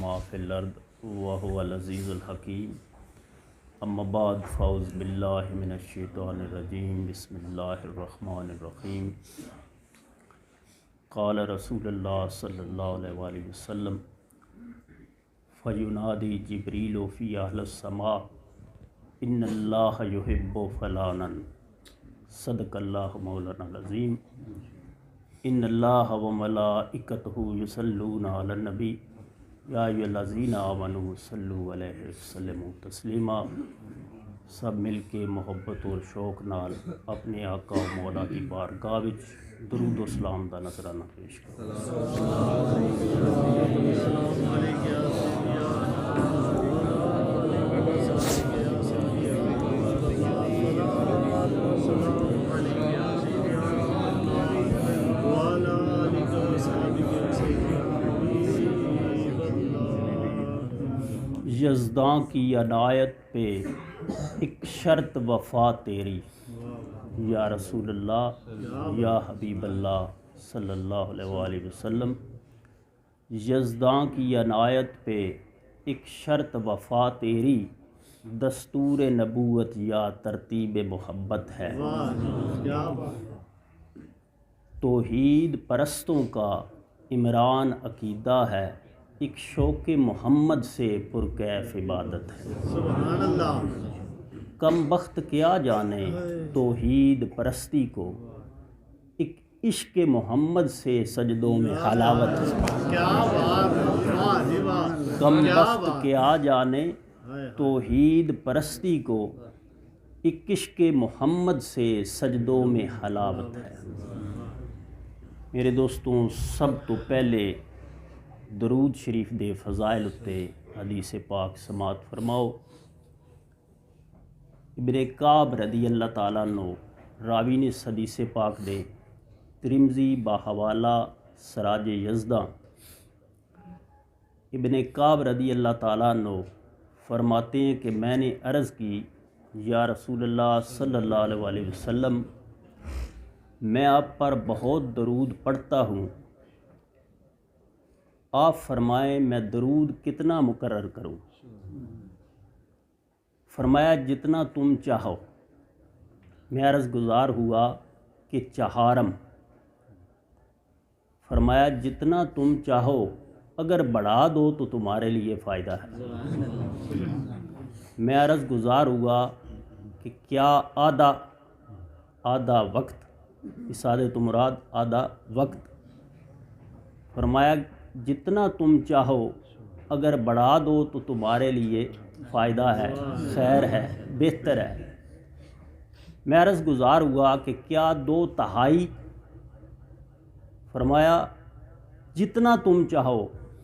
मा फ़िल अर्द व हुवल अज़ीज़ुल हकीम। अम्मा बाद फ़ौज़ बिल्लाहि मिनश शैतानिर रजीम। बिस्मिल्लाहिर रहमानिर रहीम। क़ाल रसूलुल्लाह सल्लल्लाहु अलैहि वसल्लम फ़युनादी जिब्रील फ़ी अहलिस समा इन्नल्लाह युहिब्बु फ़लानन सदक़ल्लाहु मौलाना अज़ीम। इन्नल्लाह व मलाइकतहु युसल्लूना अलन नबी या अय्युहल्लज़ीना आमनू सल्लु अलैहि वसल्लिमू तस्लीमा। सब मिल के मुहब्बत और शौक नाल अपने आका व मौला की बारगाह विच दरूद व सलाम दा नज़राना पेश करो। यज़दां की अनायत पे एक शर्त वफ़ा तेरी या रसूलल्लाह या हबीबल्लाह सल्लल्लाहु अलैहि वसल्लम। यज़दां की अनायत पे एक शर्त वफ़ा तेरी दस्तूर नबूवत या तरतीब मोहब्बत है। तौहीद परस्तों का इमरान अकीदा है, एक शौक़ मोहम्मद से पुरकैफ इबादत है। सुभान अल्लाह। कम बख्त क्या जाने तौहीद परस्ती को, एक इश्क़ मोहम्मद से सजदों में हलावत है। क्या बात। कम बख्त क्या जाने तौहीद परस्ती को, एक इश्क़ मोहम्मद से सजदों में हलावत है। मेरे दोस्तों, सब तो पहले दरूद शरीफ दे फ़ज़ाइल उत्ते हदीस पाक समात फरमाओ। इब्ने काब रदी अल्लाह ताला नो रावी ने हदीस पाक दे तिरमिज़ी बाहवाला सराज यज़दां। इब्ने काब रदी अल्लाह ताला नो फरमाते हैं कि मैंने अर्ज़ की, या रसूलल्लाह सल्लल्लाहु अलैहि वसल्लम, मैं आप पर बहुत दरूद पढ़ता हूँ, आप फरमाएं मैं दरूद कितना मुकर्रर करूँ। फरमाया जितना तुम चाहो। मैं अर्ज़ गुज़ार हुआ कि चहारम। फरमाया जितना तुम चाहो, अगर बढ़ा दो तो तुम्हारे लिए फ़ायदा है। मैं अर्ज़ गुज़ार हुआ कि क्या आधा वक्त, इस आधे तो मुराद आधा वक्त। फरमाया जितना तुम चाहो, अगर बढ़ा दो तो तुम्हारे लिए फ़ायदा है, खैर है, बेहतर है। मैं अर्ज़ गुज़ार हुआ कि क्या 2/3। फरमाया जितना तुम चाहो,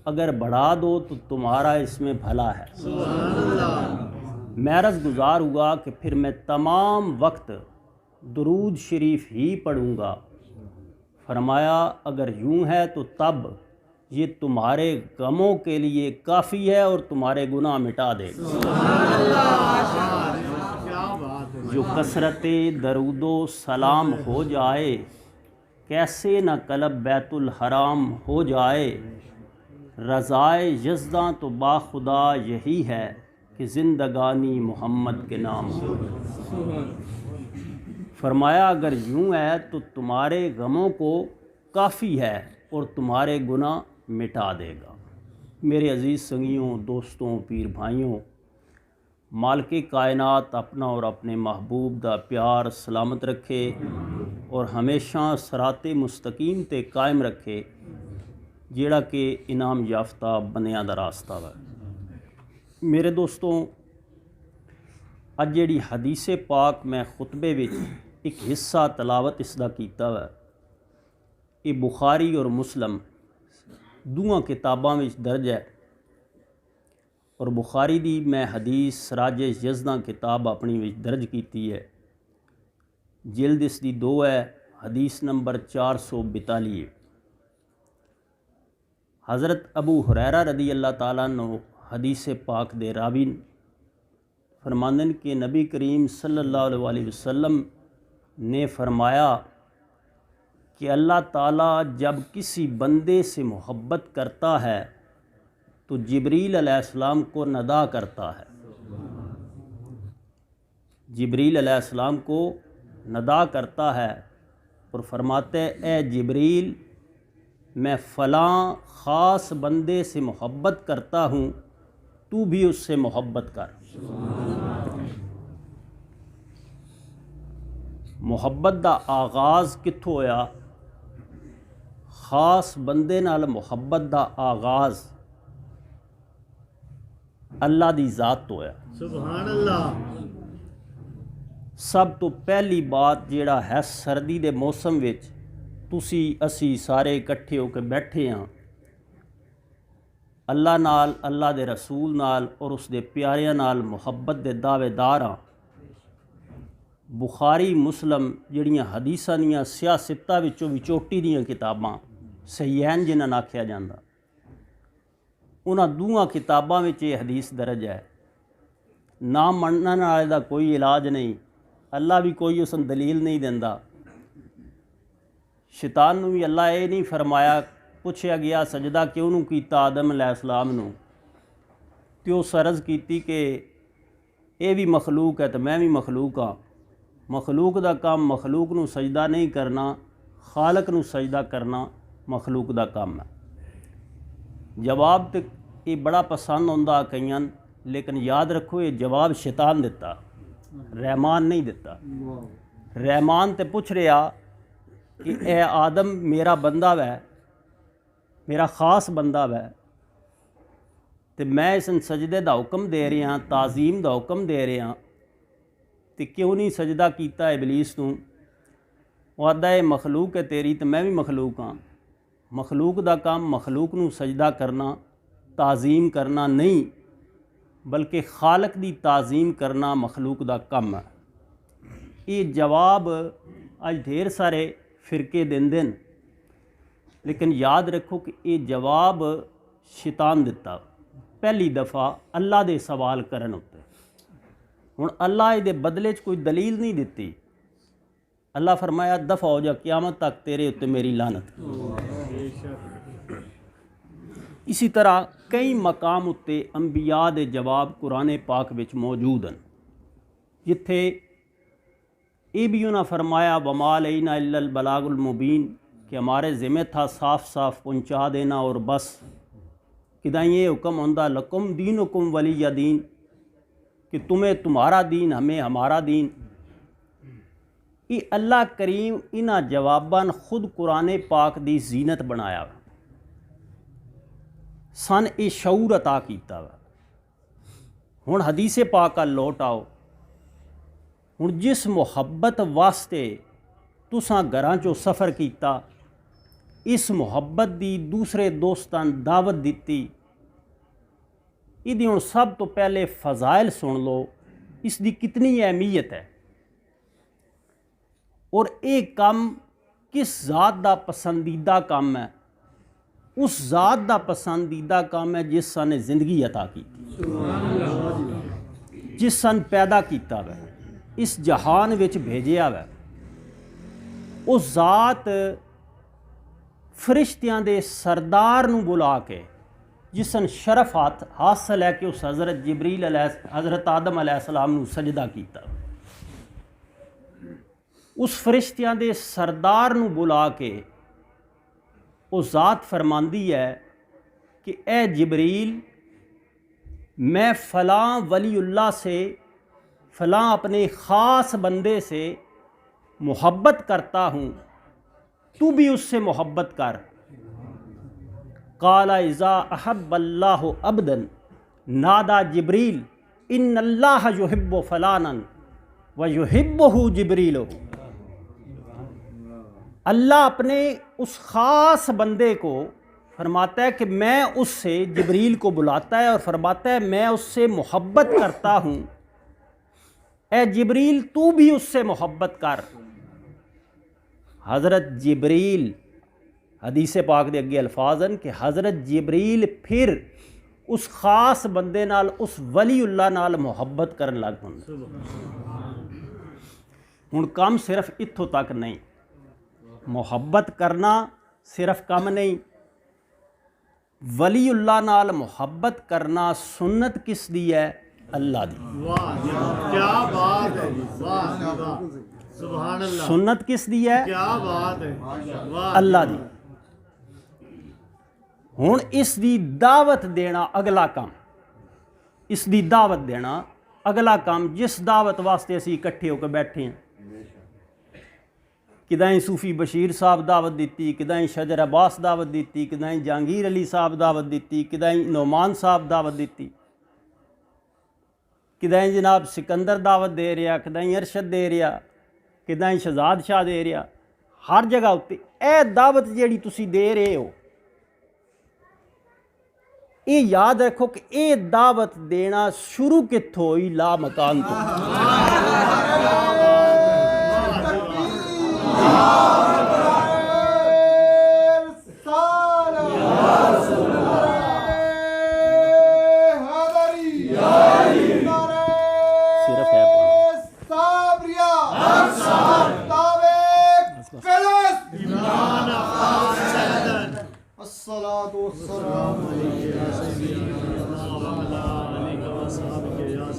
अगर बढ़ा दो तो तुम्हारा इसमें भला है। मैं अर्ज़ गुज़ार हुआ कि फिर मैं तमाम वक्त दरूद शरीफ ही पढ़ूँगा। फरमाया अगर यूँ है तो तब ये तुम्हारे गमों के लिए काफ़ी है और तुम्हारे गुनाह मिटा देगा। जो कसरते दरूदो सलाम हो जाए, कैसे न कलब बैतुल हराम हो जाए। रज़ाए यज़दां तो बाखुदा यही है कि ज़िंदगानी मोहम्मद के नाम हो। फरमाया अगर यूँ है तो तुम्हारे गमों को काफ़ी है और तुम्हारे गुनाह मिटा देगा। मेरे अज़ीज़ संगियों, दोस्तों, पीर भाइयों, मालिक कायनात अपना और अपने महबूब दा प्यार सलामत रखे और हमेशा सराते मुस्तकीम ते कायम रखे, जेड़ा कि इनाम याफ्ता बंदियां दा रास्ता है। मेरे दोस्तों, अज जेड़ी हदीस पाक मैं खुतबे विच एक हिस्सा तलावत इसदा कीता है, ये बुखारी और मुस्लिम दूआं किताबां विच दर्ज है। और बुखारी दी मैं हदीस सराज यज़दां किताब अपनी विच दर्ज कीती है। जिल्द इसदी 2 है, हदीस नंबर 442। हज़रत अबू हुरैरा रदी अल्लाह ताला नो हदीस पाक दे रावी फरमांदन के नबी करीम सल्लल्लाहु अलैहि वसल्लम ने फरमाया कि अल्लाह ताला जब किसी बंदे से मोहब्बत करता है तो जिब्रील अलैहिस्सलाम को नदा करता है, जिब्रील अलैहिस्सलाम को नदा करता है और फरमाते हैं, ए जिब्रील, मैं फ़लाँ ख़ास बंदे से मोहब्बत करता हूँ, तू भी उससे मोहब्बत कर। मोहब्बत दा आगाज़ कित्थों होया? ख़ास बंदे नाल मोहब्बत दा आगाज़ अल्लाह दी ज़ात तो होया। सुभान अल्लाह। सब तो पहली बात जिहड़ा है, सर्दी दे मौसम विच तुसी असी सारे इकट्ठे होकर बैठे हाँ, अल्लाह नाल, अल्लाह दे रसूल नाल और उसदे प्यारियां नाल मुहब्बत दे दावेदार हाँ। बुखारी मुस्लिम जिहड़ियां हदीसां दियां सियासतां विचों विचोटी दियां किताबां, सहीहैन जिन्हां नां आख्या जांदा, उन्हां दूआं किताबां विच ये हदीस दर्ज है। ना मनण वाले दा कोई इलाज नहीं, अल्लाह भी कोई उस दलील नहीं दिंदा। शैतान नूं भी अल्लाह ये नहीं फरमाया, पुछया गया सजदा क्यों नूं कीता आदम अलैहिस्सलाम नूं, तो उस अर्ज़ कीती कि ये भी मखलूक है तो मैं भी मखलूक हाँ। मखलूक दा काम मखलूक नूं सजदा नहीं करना, खालक नूं सजदा करना मखलूक दा काम है। जवाब तो ये बड़ा पसंद आउंदा कईयां, लेकिन याद रखो ये जवाब शैतान दिता, रहमान नहीं दिता। रहमान तो पुछ रहा कि ए आदम मेरा बंदा वै, मेरा ख़ास बंदा वै, तो मैं इस सजदे का हुक्म दे रहा, ताज़ीम का हुक्म दे रहा, तो क्यों नहीं सजदा किया इबलीस नूं? वो आदा ये मखलूक है तेरी तो मैं भी मखलूक हाँ। मखलूक का काम मखलूक नूं सजदा करना, ताज़ीम करना नहीं, बल्कि खालक दी ताज़ीम करना मखलूक का काम है। ये जवाब अज ढेर सारे फिरके देंदे न, लेकिन याद रखो कि ये जवाब शैतान दिता पहली दफ़ा अल्लाह दे सवाल करन उत्ते। हुण अल्लाह दे बदले च कोई दलील नहीं दिती। अल्लाह फरमाया दफ़ा हो जा, क़यामत तक तेरे उत्ते मेरी लानत। इसी तरह कई मकाम उत्ते अंबिया दे जवाब कुरान पाक विच मौजूद हैं, जिथे ये भी उन्हें फरमाया वमा अलैना इल्लल बलागुल मुबीन, कि हमारे ज़िम्मे था साफ़ साफ़ पहुँचा देना और बस। किदाई ये हुक्म होंदा लकुम दीनुकुम वलिया दीन, कि तुम्हें तुम्हारा दीन, हमें हमारा दीन। ये अल्लाह करीम इन्हां जवाबान खुद कुरान पाक दी जीनत बनाया सन, ये शऊर अता कीता वा। हुण हदीस पाक अल लौट आओ। हुण जिस मुहब्बत वास्ते तुसां घरां चों सफ़र कीता, इस मुहब्बत दी दूसरे दोस्तां दावत दिती, इहदी हुण सब तो पहले फज़ाइल सुन लो, इसकी कितनी अहमियत है और ये काम किस ज़ात दा पसंदीदा काम है। उस ज़ात दा पसंदीदा काम है जिस सन जिंदगी अता की, जिस सन पैदा किया वै, इस जहान विच भेजिया वै। उस ज़ात फरिश्तियां दे सरदार नूं बुला के जिसन शरफ हासिल है कि उस हज़रत आदम अलैहिस्सलाम नूं सजदा किया। उस फरिश्तियां दे सरदार नूं बुला के वो ज़ात फरमांदी है कि ए जिब्रील, मैं फ़लाँ वलीउल्लाह से, फ़लाँ अपने ख़ास बंदे से मोहब्बत करता हूँ, तू भी उससे मोहब्बत कर। काला इज़ा अहब्बल्लाहु अब्दन नादा जिब्रील इन्नल्लाह युहिब्बु फ़लानन व युहिब्बुहु जिब्रील। अल्लाह अपने उस ख़ास बंदे को फरमाता है कि मैं उससे, जिब्रील को बुलाता है और फरमाता है मैं उससे मोहब्बत करता हूँ, ए जिब्रील तू भी उससे मोहब्बत कर। हज़रत जिब्रील, हदीस पाक दे अगे अल्फाज हैं कि हज़रत जिब्रील फिर उस ख़ास बंदे नाल, उस वलीउल्लाह नाल मुहब्बत करन लग पैंदे। हुण काम सिर्फ इत्थों तक नहीं, मुहब्बत करना सिर्फ कम नहीं, वलीउल्लाह नाल मुहब्बत करना सुन्नत किस दी है? अल्लाह दी। वाह क्या बात है, वाह वाह, सुभान अल्लाह। सुन्नत किस दी है? क्या बात है, वाह अल्लाह दी। हुण इस दी दावत देना अगला काम, इस दी दावत देना अगला काम, जिस दावत वास्ते असी इकट्ठे होकर बैठे हैं। किदाई सूफी बशीर साहब दावत दी, किदाई शजर अब्बास दावत दी, किदाई जहांगीर अली साहब दावत दी, किदाई नोमान साहब दावत दी, किदाई जनाब सिकंदर दावत दे रहा, किदाई अरशद दे रहा, किदाई शहजाद शाह दे रहा। हर जगह उत्ते ए दावत जिहड़ी तुसी दे रहे हो, ये याद रखो कि ये दावत देना शुरू कित्थों होई? ला मकान तो। सिर्फ है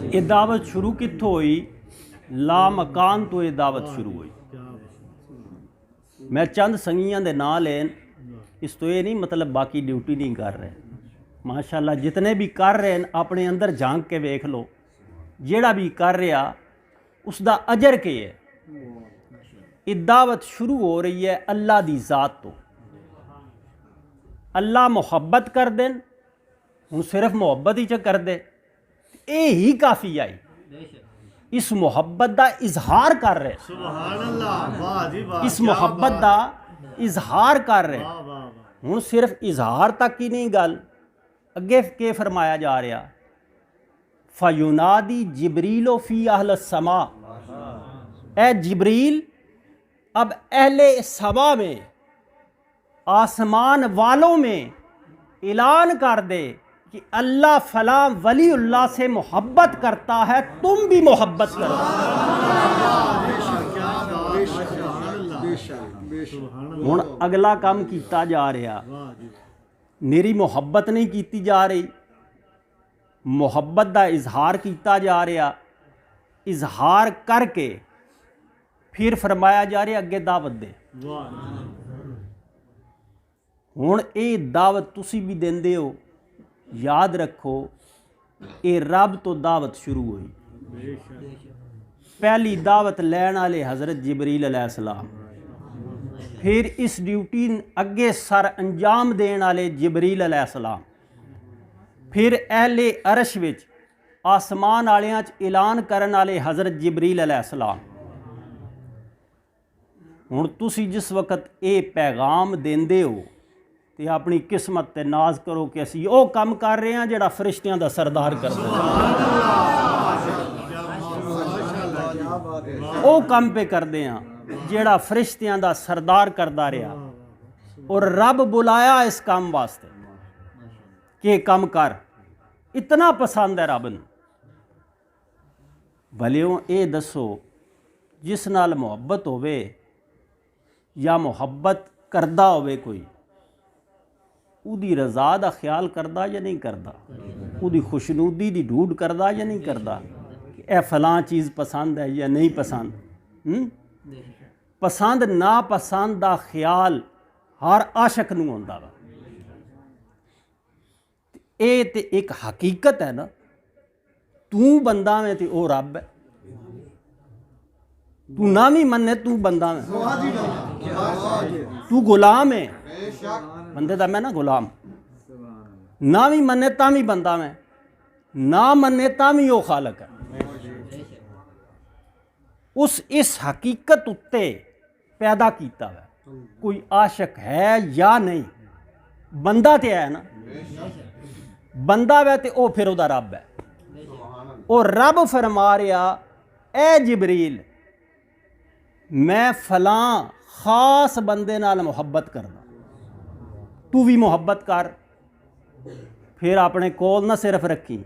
ये दावत शुरू कित्थों हुई? ला मकान तो ये दावत शुरू हुई। मैं चंद संगियां दे नां लेन, इस तो ये नहीं मतलब बाकी ड्यूटी नहीं कर रहे। माशाल्लाह जितने भी कर रहे हैं अपने अंदर झांक के वेख लो, जेड़ा भी कर रहा उसका अजर के है। ये दावत शुरू हो रही है अल्लाह दी ज़ात तो। अल्लाह मुहब्बत कर देन, हुण सिर्फ मुहब्बत ही च कर दे, ये ही काफ़ी आई। इस मुहब्बत का इजहार कर रहे, सुभान अल्लाह, वाह जी वाह, इस मुहब्बत का इजहार कर रहे। वाह वाह वाह। हुण सिर्फ इजहार तक ही नहीं गल, अगे के फरमाया जा रहा, फयुनादी जिब्रीलो फी अहल समा। ए जिब्रील अब अहले समा में, आसमान वालों में ऐलान कर दे कि अल्लाह फला वलीउल्लाह से मोहब्बत करता है, तुम भी मोहब्बत करो। हुण अगला काम किया जा रहा, मेरी मोहब्बत नहीं की जा रही, मोहब्बत का इजहार किया जा रहा। इजहार करके फिर फरमाया जा रहा अगे दावत दे। हुण ये दावत तुसी भी देंदे हो, याद रखो ये रब तो दावत शुरू हुई। पहली दावत लैन वाले हज़रत जिब्रील अलैहिस्सलाम, फिर इस ड्यूटी अगे सर अंजाम देने वाले जिब्रील अलैहिस्सलाम, फिर अहले अरश विच आसमान वालियां च ऐलान करने वाले हज़रत जिब्रील अलैहिस्सलाम। हुण तुसी जिस वक्त ये पैगाम देंदे हो तो अपनी किस्मत ते नाज करो कि असी वो काम कर रहे हैं जिहड़ा फरिश्तियां दा सरदार करदा, वो काम पे करदे हैं जिहड़ा फरिश्तियां दा सरदार करदा रहा। और रब बुलाया इस काम वास्ते कि काम कर, इतना पसंद है रब नूं। भलेओ ये दसो जिस नाल मुहब्बत होवे या मुहब्बत करदा होवे कोई, उदी रज़ा दा ख्याल करदा या नहीं करदा, उदी खुशनुदी दी ढूंढ करदा या नहीं करदा कि ए फलां चीज़ पसंद है या नहीं पसंद। पसंद ना पसंद दा ख्याल हर आशक नूं होंदा वा। ये ते एक हकीकत है ना, तू बंदा में ते ओ रब है। तू ना भी मन्ने तू बंदा में, तू गुलाम है बंदे दा, मैं ना गुलाम। ना भी मन्ने ता भी बंदा में, ना मन्ने ता भी वो खालक है। उस इस हकीकत उत्ते पैदा किया है। कोई आशक है या नहीं, बंदा तो है ना, बंदा वै तो वह फिर उहदा रब है। और रब फरमा रहा ए जिब्रील, मैं फलां खास बंदे नाल मुहब्बत करना, तू भी मुहब्बत कर। फिर अपने कोल ना सिर्फ रखी।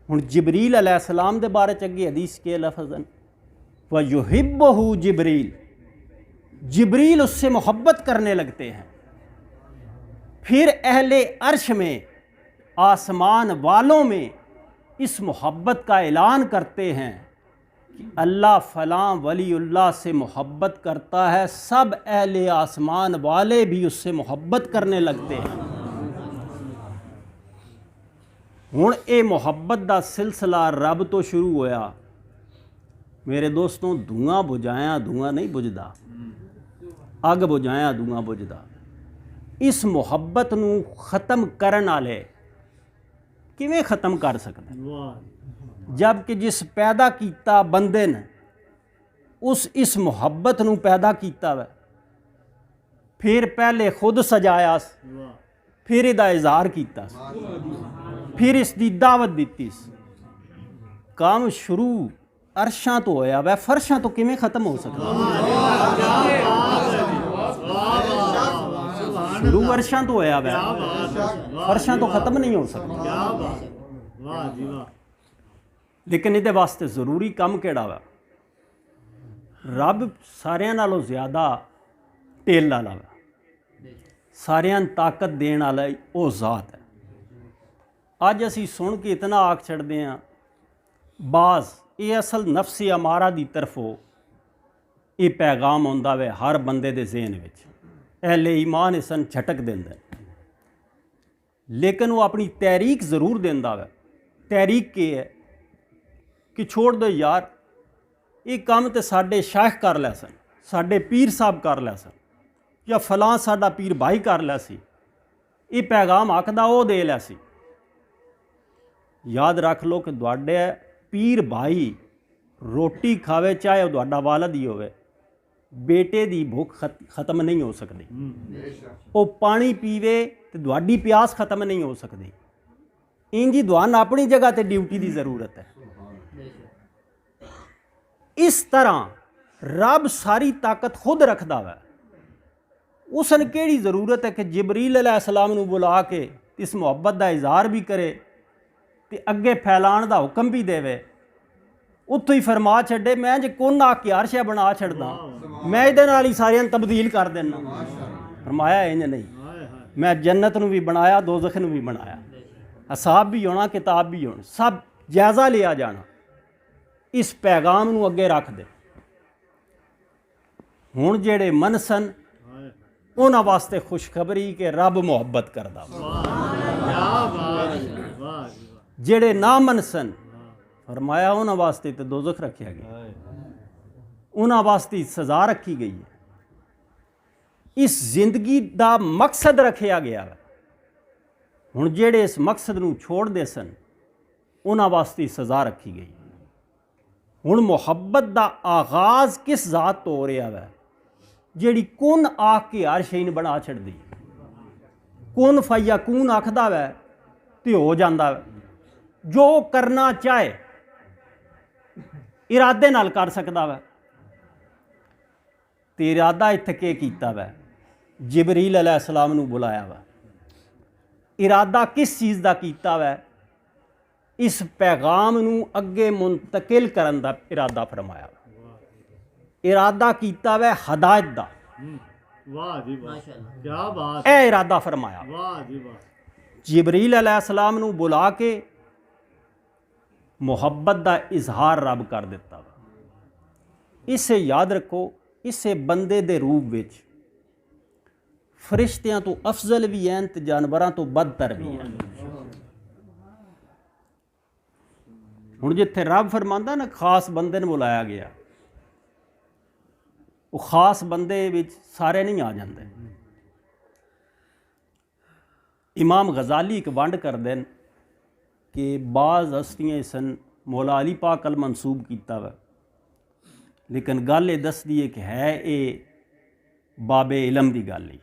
हुण जिब्रील अलैहिस्सलाम दे बारे च अगे हदीस के लफ्ज़न व युहिब्बुहु जिब्रील, जिब्रील उससे मोहब्बत करने लगते हैं। फिर अहले अर्श में, आसमान वालों में इस मोहब्बत का ऐलान करते हैं कि अल्लाह फ़लाँ वलीउल्लाह से मोहब्बत करता है, सब अहले आसमान वाले भी उससे मोहब्बत करने लगते हैं। हुण ये मोहब्बत का सिलसिला रब तो शुरू होया। मेरे दोस्तों, धुआं बुझाया धुआं नहीं बुझदा, अग बुझाया धुआं बुझदा। इस मुहब्बत नूं ख़त्म करन वाले किवें ख़त्म कर सकदे? वाह जबकि जिस पैदा कीता बंदे ने उस इस मुहब्बत नूं पैदा कीता वै, फिर पहले खुद सजाया, वाह फिर इहदा इज़हार कीता, फिर इसकी दावत दित्ती। काम शुरू अरशां तो होया वै, फर्शां तो किवें ख़त्म हो सकदा? शुरू अरशां तो होया वै, फर्शां तो ख़त्म नहीं हो सकदा। क्या बात, वाह जी वाह। लेकिन इहदे वास्ते ज़रूरी काम किहड़ा वा? रब सारियां नालों ज़्यादा टेल वाला वा, सारियां नूं ताकत देण वाला वो ज़ात है। अज असीं सुन के इतना आख छड़दे हां, बाज़ ये असल नफ्स अमारा दी तरफों ये पैगाम आउंदा वे हर बंदे दे ज़हन विच, अहले ईमान इसन झटक देंदे, लेकिन वो अपनी तहरीक ज़रूर देंदा वे। तहरीक के है कि छोड़ दो यार, ये काम तो साडे शायख कर लै सन, साडे पीर साहब कर लै सन, या फलां साडा पीर भाई कर लै सी, ये पैगाम आखदा वो दे लै सी। याद रख लो कि तुहाडे पीर भाई रोटी खावे चाहे वो तुहाडा वालद ही होवे, बेटे दी भुख खत्म नहीं हो सकती। वो पानी पीवे तो तुहाडी प्यास खत्म नहीं हो सकती। इंजी तुहानू अपनी जगह ते ड्यूटी की ज़रूरत है। इस तरह रब सारी ताकत खुद रखदा वै। उसन केड़ी ज़रूरत है कि जिबरील अलैहिस्सलाम नू बुला के इस मुहब्बत का इजहार भी करे ते अगे फैलाण का हुक्म भी देवे। उत्थों ही फरमा छड्डे, मैं जे कुन आके हर शै बना छड्डदा, मैं इहदे नाल ही सारियां तब्दील कर देना। फरमाया इंज नहीं, मैं जन्नत नू भी बनाया, दोज़ख नू भी बनाया, हिसाब भी होना, किताब भी होना, सब जायज़ा लिया जाना। इस पैगाम नू अगे रख दे। हुण जेड़े मन सन उन्हां वास्ते खुशखबरी कि रब मुहब्बत करदा। जेड़े ना मन सन, फरमाया उन्हां वास्ते तो दोज़ख रखिया गया, उन्हां वास्ते सज़ा रखी गई है। इस जिंदगी का मकसद रखिया गया है। हुण जेड़े इस मकसद नू छोड़दे सन उन्हां वास्ते सज़ा रखी गई। हुण मुहब्बत का आगाज़ किस ज़ात तो हो रहा है जिहड़ी कुन आख के हर शै नूं बना छड्डदी। कुन फयकून आखदा वै ते हो जांदा वै। जो करना चाहे इरादे नाल कर सकदा वै। ते इरादा इत्थे के कीता वै? जिबरील अलैहिस्सलाम नूं बुलाया वै। इरादा किस चीज़ का कीता वै? इस पैगाम नूं अगे मुंतकिल करन दा इरादा फरमाया। इरादा कीता वै हदायत दा। वाह जी वाह, क्या बात, ए इरादा फरमाया। वाह जी वाह। जिबरील अलैहिस्सलाम नूं बुला के मुहब्बत का इजहार रब कर दिता वा। इसे याद रखो, इसे बंदे दे रूप विच फरिश्तियां तो अफजल भी हैं ते जानवरां तो बदतर भी हैं। हुण जिथे रब फरमांदा ना खास बंदे नूं बुलाया गया, वो खास बंदे विच सारे नहीं आ जाते। इमाम गजाली एक वंड करदे न कि बाज़ हस्तियां सन मौला अली पाक अल मनसूब किया वै, लेकिन गल ये दसदी है कि है ये बाबे इलम की गल ही,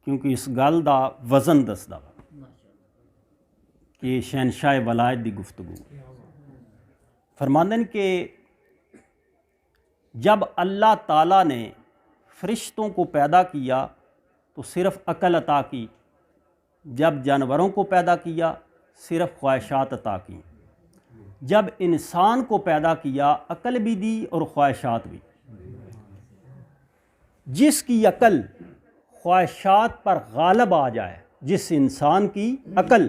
क्योंकि इस गल का वज़न दसदा वा कि शहनशाह वलायत की गुफ्तगू। फरमांदे न कि जब अल्लाह ताला ने फरिश्तों को पैदा किया तो सिर्फ़ अकल अता की, जब जानवरों को पैदा किया सिर्फ ख्वाहिशात अता की, जब इंसान को पैदा किया अकल भी दी और ख्वाहिशात भी। जिसकी अकल ख्वाहिशात पर गालिब आ जाए, जिस इंसान की अकल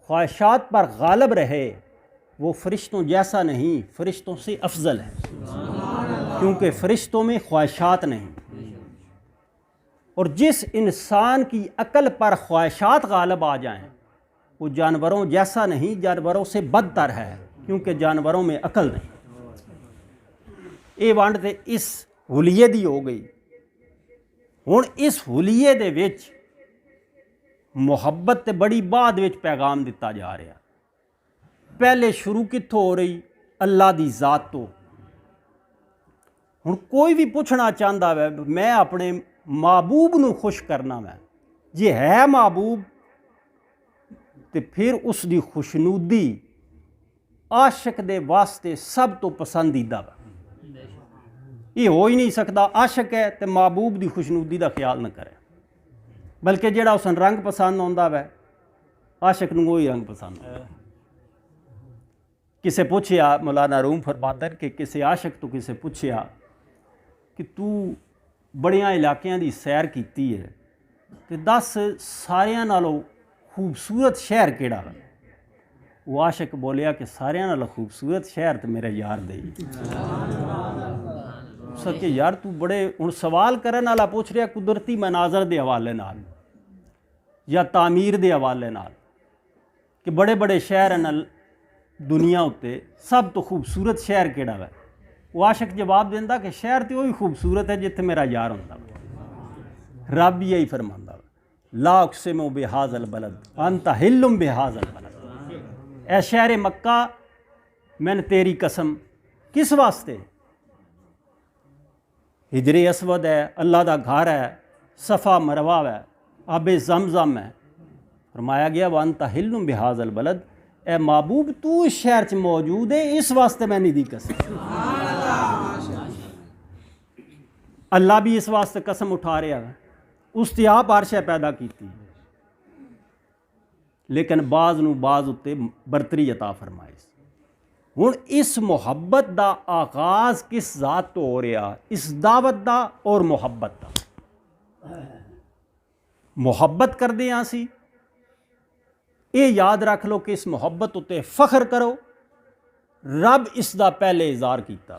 ख्वाहिशात पर गालिब रहे, वो फ़रिश्तों जैसा नहीं, फ़रिश्तों से अफजल है, क्योंकि फ़रिश्तों में ख्वाहिशात नहीं। और जिस इंसान की अकल पर ख्वाहिशात गालिब आ जाएं, वो जानवरों जैसा नहीं, जानवरों से बदतर है, क्योंकि जानवरों में अकल नहीं। ये वंड ते इस हुलिये दी हो गई। हुण इस हुलिये दे विच मुहब्बत ते बड़ी बाद विच पैगाम दिता जा रहा। पहले शुरू कित्थों हो रही? अल्लाह दी ज़ात तो। हुण कोई भी पुछना चाहता वै, मैं अपने महबूब नूं खुश करना वै, जे है महबूब तो फिर उसकी खुशनुदी आशिक दे वास्ते सब तो पसंदीदा वा। ये हो ही नहीं सकता आशिक है तो महबूब की खुशनुदी का ख्याल न करे, बल्कि जेड़ा उस रंग पसंद आता वै, आशिक नूं वही रंग पसंद है। किसे पूछया, मौलाना रूम फरमाते कि किसी आशिक तो किसे पूछया कि तू बड़ियां इलाकियां दी सैर कीती है, तो दस सारियां नालों खूबसूरत शहर केड़ा है? वो आशिक बोलिया कि सारियां नालों खूबसूरत शहर तो मेरे यार दे। सके यार तू बड़े हुण सवाल करन वाला पूछ रहा कुदरती मनाजर के हवाले नाल या तामीर के हवाले नाल कि बड़े बड़े शहर न दुनिया उत्ते, सब तो खूबसूरत शहर केड़ा है? वो आशिक जवाब देंदा कि शहर तो वही खूबसूरत है जिथे मेरा यार होंदा। रब भी यही फरमांदा, ला उक़सिमु बिहाज़ल बलद अंत हिल्लुम बिहाज़ल बलद। ऐ शहर मक्का, मैंने तेरी कसम, किस वास्ते? हिजरे असवद है, अल्लाह का घर है, सफ़ा मरवा है, आबे ज़मज़म है। फरमाया गया वन तहिल्लुम बिहाज़ल बलद, ए महबूब तू इस शहर च मौजूद है, इस वास्ते मैंने दी कसम। अल्लाह भी इस वास्ते कसम उठा रहा है, उसकी आप आरशा पैदा की, लेकिन बाज़ नूं बाज़ उत्ते बरतरी अता फरमाई। हुण इस मुहब्बत का आगाज़ किस ज़ात तो हो रहा? इस दावत का और मुहब्बत का। मुहब्बत करदे हां सी, ये याद रख लो कि इस मुहब्बत उत्ते फख्र करो, रब इसका पहले इज़हार किया।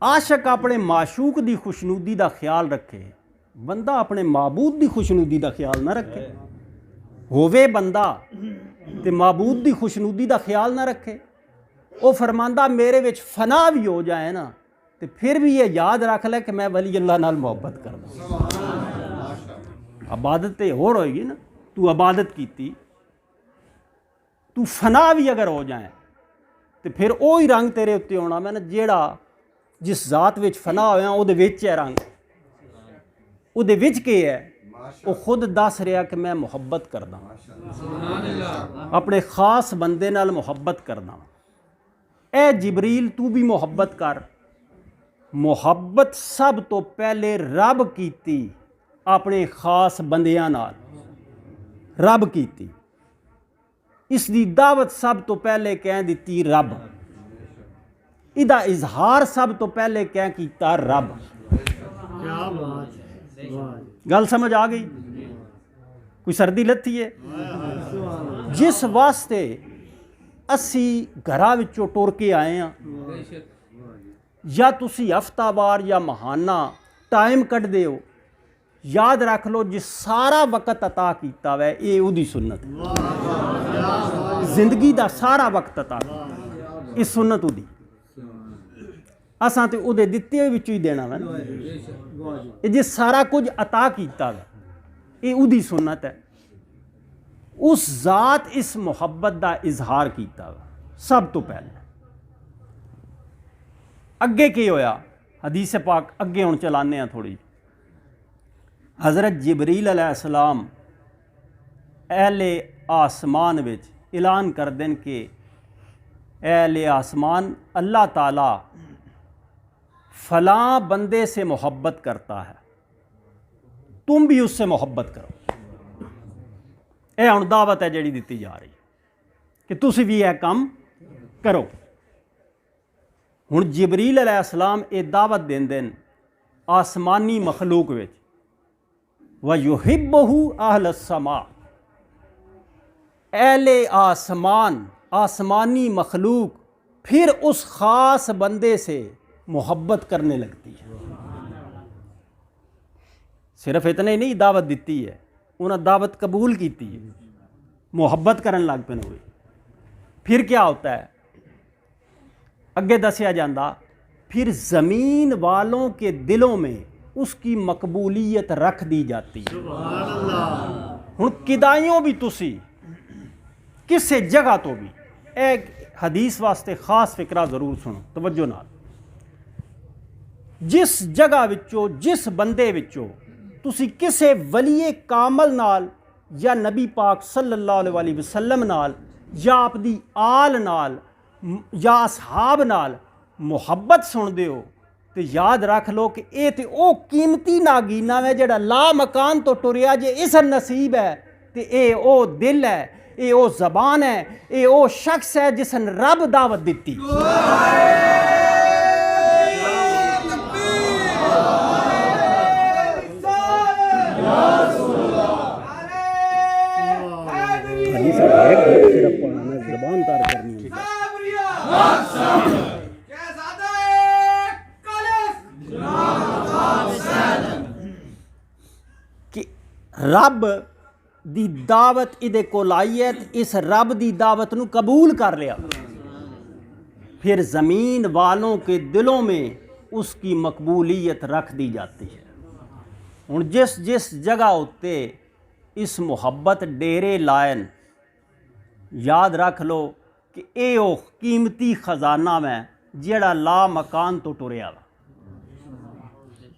आशिक अपने माशूक की खुशनुदी का ख्याल रखे, बंदा अपने महबूब की खुशनुदी का ख्याल ना रखे। होवे बंदा ते महबूब की खुशनुदी का ख्याल ना रखे, वो फरमांदा मेरे विच फना भी हो जाए ना, तो फिर भी ये याद रख ले कि मैं वली अल्लाह नाल मुहब्बत करदा। इबादत तो होर होएगी ना, तू इबादत कीती, तू फना भी अगर हो जाए तो फिर वो ही रंग तेरे उत्ते आना। मैं जेड़ा जिस जात विच फना होया उहदे विच है रंग, उहदे विच के है, वो खुद दस रहा कि मैं मुहब्बत करदा, अपने खास बंदे नाल मुहब्बत करदा। ए जिबरील तू भी मुहब्बत कर। मुहब्बत सब तो पहले रब कीती, अपने खास बंदियां नाल रब कीती। इसकी दावत सब तो पहले कह दी रब, इदा इजहार सब तो पहले क्या किया? रब। क्या बात है, गल समझ आ गई? कोई सर्दी लथी है? जिस वास्ते असी घरां विचों टुर के आए हैं, या तुसी हफ्तावार या महाना टाइम कढ़दे हो, याद रख लो जिस सारा वक्त अता किया वै ये उहदी सुन्नत है। जिंदगी का सारा वक्त अता किया, इस सुन्नत उहदी। असां तो उहदे दित्ते विचों ही देना वै। ये जिस सारा कुछ अता किया वै ये उहदी सुन्नत है। उस जात इस मुहब्बत का इजहार किया वै सब तो पहले। अगे की होया? हदीस पाक अगे हुण चलाने हैं थोड़ी। हज़रत जिबरील अलैहिस्सलाम अहले आसमान विच ऐलान कर देन कि अहले आसमान अल्लाह ताला फलां बंदे से मोहब्बत करता है, तुम भी उससे मोहब्बत करो। यह हुण दावत है जिहड़ी दित्ती जा रही कि तुसीं भी यह काम करो। हुण जिबरील अलैहिस्सलाम ये दावत देंदे न आसमानी मखलूक विच, व युहिब्बुहु अहल समा, अहले आसमान आसमानी मखलूक फिर उस ख़ास बंदे से मोहब्बत करने लगती है। सिर्फ इतने नहीं दावत दी है, उन्हें दावत कबूल की है, मोहब्बत करन लग पे हुए। फिर क्या होता है, अगे दसिया जाता, फिर ज़मीन वालों के दिलों में उसकी मकबूलियत रख दी जाती है। हुण किदाइयों भी तुसी किसी जगह तो भी एक हदीस वास्ते खास फिक्रा जरूर सुनो तवज्जो नाल। जिस जगह विचों जिस बंदे विचों तुसी किसी वलीए कामल नाल या नबी पाक सल्लल्लाहु अलैहि वसल्लम नाल या आपदी आल नाल या असहाब नाल मुहब्बत सुनते हो, तो याद रख लो कि ये तो वो कीमती नागीना है जड़ा ला मकान तो टुरिया। जे इस नसीब है तो ये वो दिल है, ये वो जबान है, ये वो शख्स है जिसन रब दावत दी। जबान तार करनी कि रब दी दावत इदे कोल आई है, इस रब दी दावत नू कबूल कर लिया, फिर ज़मीन वालों के दिलों में उसकी मकबूलियत रख दी जाती है। हुण जिस जिस जगह उत्ते इस मुहब्बत डेरे लायन, याद रख लो कि ये वो कीमती खजाना में जेड़ा ला मकान तो टुरिया वा।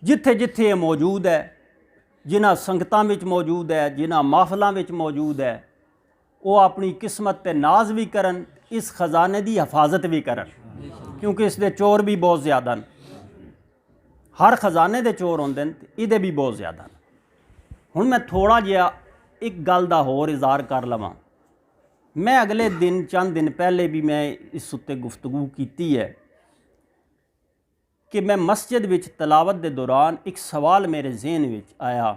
जिथे जिथे ये मौजूद है, जिन्हां संगतां विच मौजूद है, जिन्हां महफिलां विच मौजूद है, वो अपनी किस्मत ते नाज भी करन, इस खजाने की हिफाजत भी करन, क्योंकि इसके चोर भी बहुत ज़्यादा न। हर खजाने के चोर होंदे न, इहदे भी बहुत ज़्यादा न। हुण मैं थोड़ा जिहा एक गल दा होर इज़हार कर लवां। मैं अगले दिन चंद दिन पहले भी मैं इस उत्ते गुफ्तगू की है कि मैं मस्जिद विच तलावत के दौरान एक सवाल मेरे जहन विच आया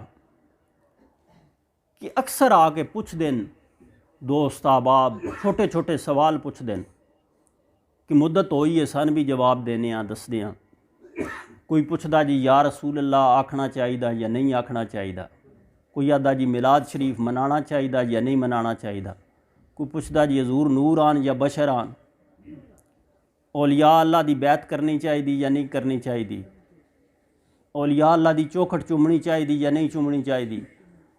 कि अक्सर आके पुछदे न दोस्त अहबाब, छोटे छोटे सवाल पुछदे न कि मुद्दत होई है सन भी जवाब देने आ दसदे आ। कोई पुछदा जी या रसूल अल्लाह आखना चाहिए या नहीं आखना चाहिए, कोई आदा जी मिलाद शरीफ मनाना चाहिए या नहीं मनाना चाहिए, कोई पुछदा जी हजूर नूर आन या बशर आन, औलिया अल्लाह दी बैत करनी चाहिए या नहीं करनी चाहिए, औलिया अल्लाह दी चौखट चुमनी चाहिए या नहीं चुमनी चाहिए,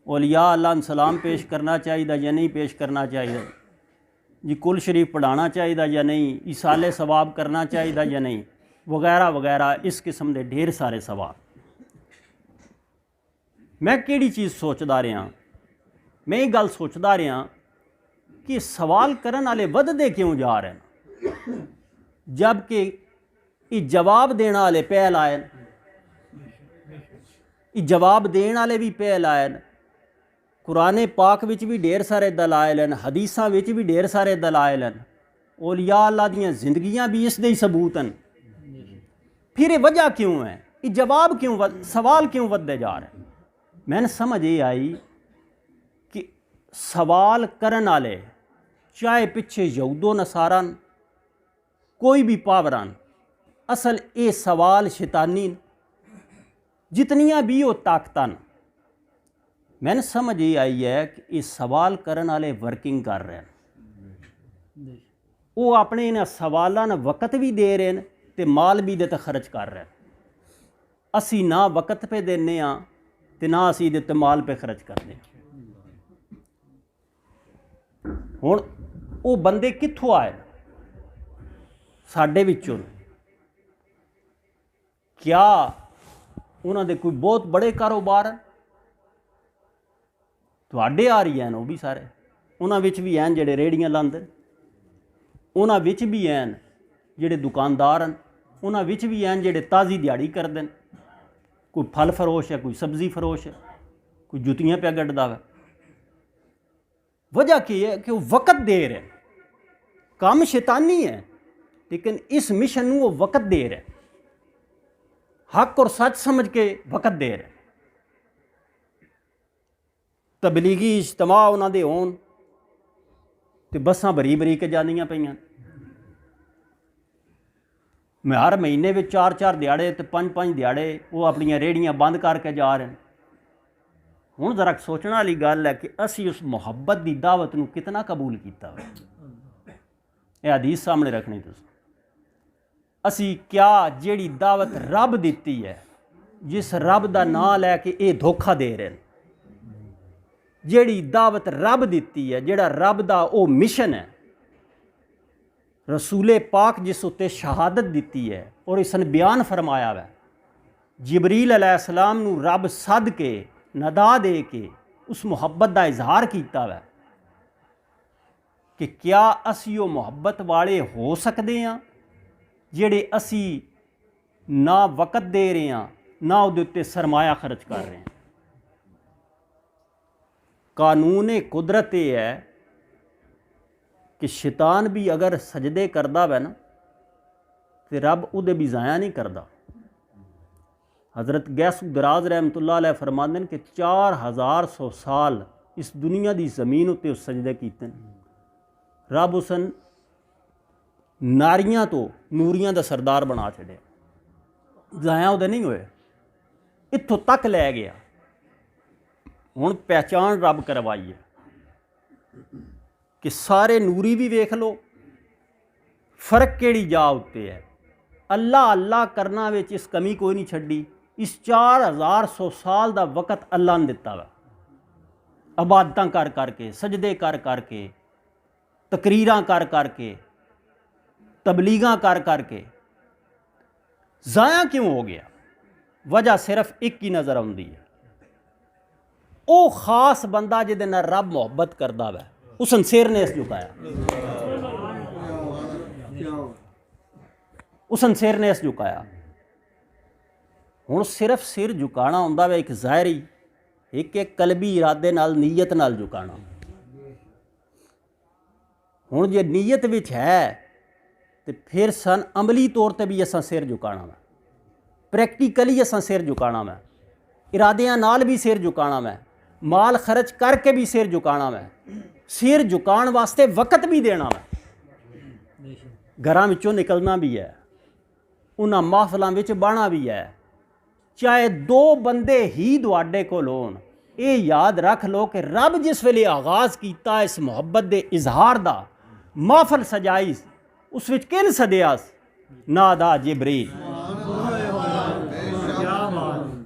औलिया अल्लाह न सलाम पेश करना चाहिए या नहीं पेश करना चाहिए जी, कुल शरीफ पढ़ाना चाहिए या नहीं, इसाले सवाब करना चाहिए या नहीं, वगैरह वगैरह इस किस्म के ढेर सारे सवाल। मैं किहड़ी चीज़ सोचदा रहा, मैं ये गल सोचदा रहा कि सवाल करन वाले वधदे क्यों जा रहे हैं, जबकि ये जवाब देने वाले पहल आए, ये जवाब देने वाले भी पहल आए। कुरान पाक विच भी ढेर सारे दलाइल हैं, हदीसां विच भी ढेर सारे दलाइल हैं, औलिया अल्लाह दियां जिंदगियां भी इसदे ही सबूत हैं। फिर ये वजह क्यों है, ये जवाब क्यों, सवाल क्यों वधदे जा रहे हैं। मैंने समझ ये आई कि सवाल करन वाले चाहे पिछे यहूदो नसारा कोई भी पावरान, असल ये सवाल शैतानी जितनियां भी वो ताकतान, मैंने समझ ये आई है कि ये सवाल करन वाले वर्किंग कर रहे हैं, वो अपने इन्हां सवालों वक़्त भी दे रहे हैं तो माल भी दे खर्च कर रहे हैं। असी ना वक़्त पे देने तो ना असी दे माल पे खर्च करते। हुण वो बंदे कित्थों आए साडे विचों, क्या उन्होंने कोई बहुत बड़े कारोबार हैं, तुहाडे आ रही हैं वो भी सारे, उन्हां विच भी हैं जिहड़े रेहड़ियां लांदे, उन्हां विच भी हैं जिहड़े दुकानदार हैं, उन्हां विच भी हैं जिहड़े ताज़ी दिहाड़ी करदे न, कोई फल फरोश है, कोई सब्ज़ी फरोश है, कोई जुतियां पे गड्ढदा है। वजह की है कि वो वक़्त दे रहे, काम शैतानी है लेकिन इस मिशन वो वक़्त दे रहे। हक और सच समझ के वक़्त दे रहे। तबलीगी इज्तमा उन्हां दे होण ते बसां भरी भरी के जांदियां पईयां। मैं हर महीने में 4-4 दिहाड़े ते 5-5 दिहाड़े वो अपनियां रेहड़ियां बंद करके जा रहे हैं। हुण जरा सोचने वाली गल है कि असी उस मुहब्बत की दावत नूं कितना कबूल किया। यह हदीस सामने रखनी तुसीं। असी क्या जिहड़ी दावत रब दिती है, जिस रब का नाम लैके ये धोखा दे रहे हैं, जिहड़ी दावत रब दिती है, जिहड़ा रब का वो मिशन है, रसूले पाक जिस उत्ते शहादत दिती है और इसने बयान फरमाया है, जिबरील अलैहिस्सलाम नूं रब सद के नदा दे के उस मुहब्बत का इजहार किया है कि क्या असी वो मुहब्बत वाले हो सकते हैं जिहड़े असी ना वक़्त दे रहे हैं, ना उहदे उत्ते सरमाया खर्च कर रहे हैं। कानून कुदरत ये है कि शैतान भी अगर सजदे करदा वै ना तो रब उहदे भी ज़ाया नहीं करदा। हज़रत गैस दराज रहमतुल्लाह अलैह फरमांदे कि 4100 साल इस दुनिया की ज़मीन उत्ते उस सजदे कीते। रब उसन नारियां तो नूरियां का सरदार बना छड़िया, ज़ाया उहदे नहीं होए, इत्थों तक लै गया। हुण पहचान रब करवाई है कि सारे नूरी भी वेख लो, फर्क केड़ी जा उत्ते है। अल्लाह अल्लाह करना विच इस कमी कोई नहीं छड्डी। इस 4100 साल का वक़्त अल्लाह ने दिता वा, इबादतां कर करके, सजदे कर करके, तकरीरां कर करके, तबलीगां कर करके। ज़ाया क्यों हो गया? वजह सिर्फ एक ही नज़र आउंदी है, वो खास बंदा जिहदे नाल रब मुहब्बत करदा वै, उसने सिर नहीं झुकाया, उसने सिर नहीं झुकाया। हुण सिर्फ सिर झुकाना हुंदा वै एक ज़ाहिरी, एक कलबी इरादे नाल, नीयत नाल झुकाना। हुण जे नीयत विच है तो फिर सन अमली तौर पर भी असां सिर झुकाना वै, प्रैक्टिकली असां सिर झुकाना वै, इरादियां नाल भी सिर झुकाना वै, माल खर्च करके भी सिर झुकाना वै, सिर झुकाण वास्ते वक़्त भी देना वै, घरां विचों निकलना भी है, उन्हां महफिलां विच बहना भी है। चाहे 2 बंदे ही तुहाडे कोल होण, ये याद रख लो कि रब जिस वेले आगाज़ किया इस मुहब्बत के इजहार का, महफिल सजाई, उस विच किन सदिया? नादा जिबरील।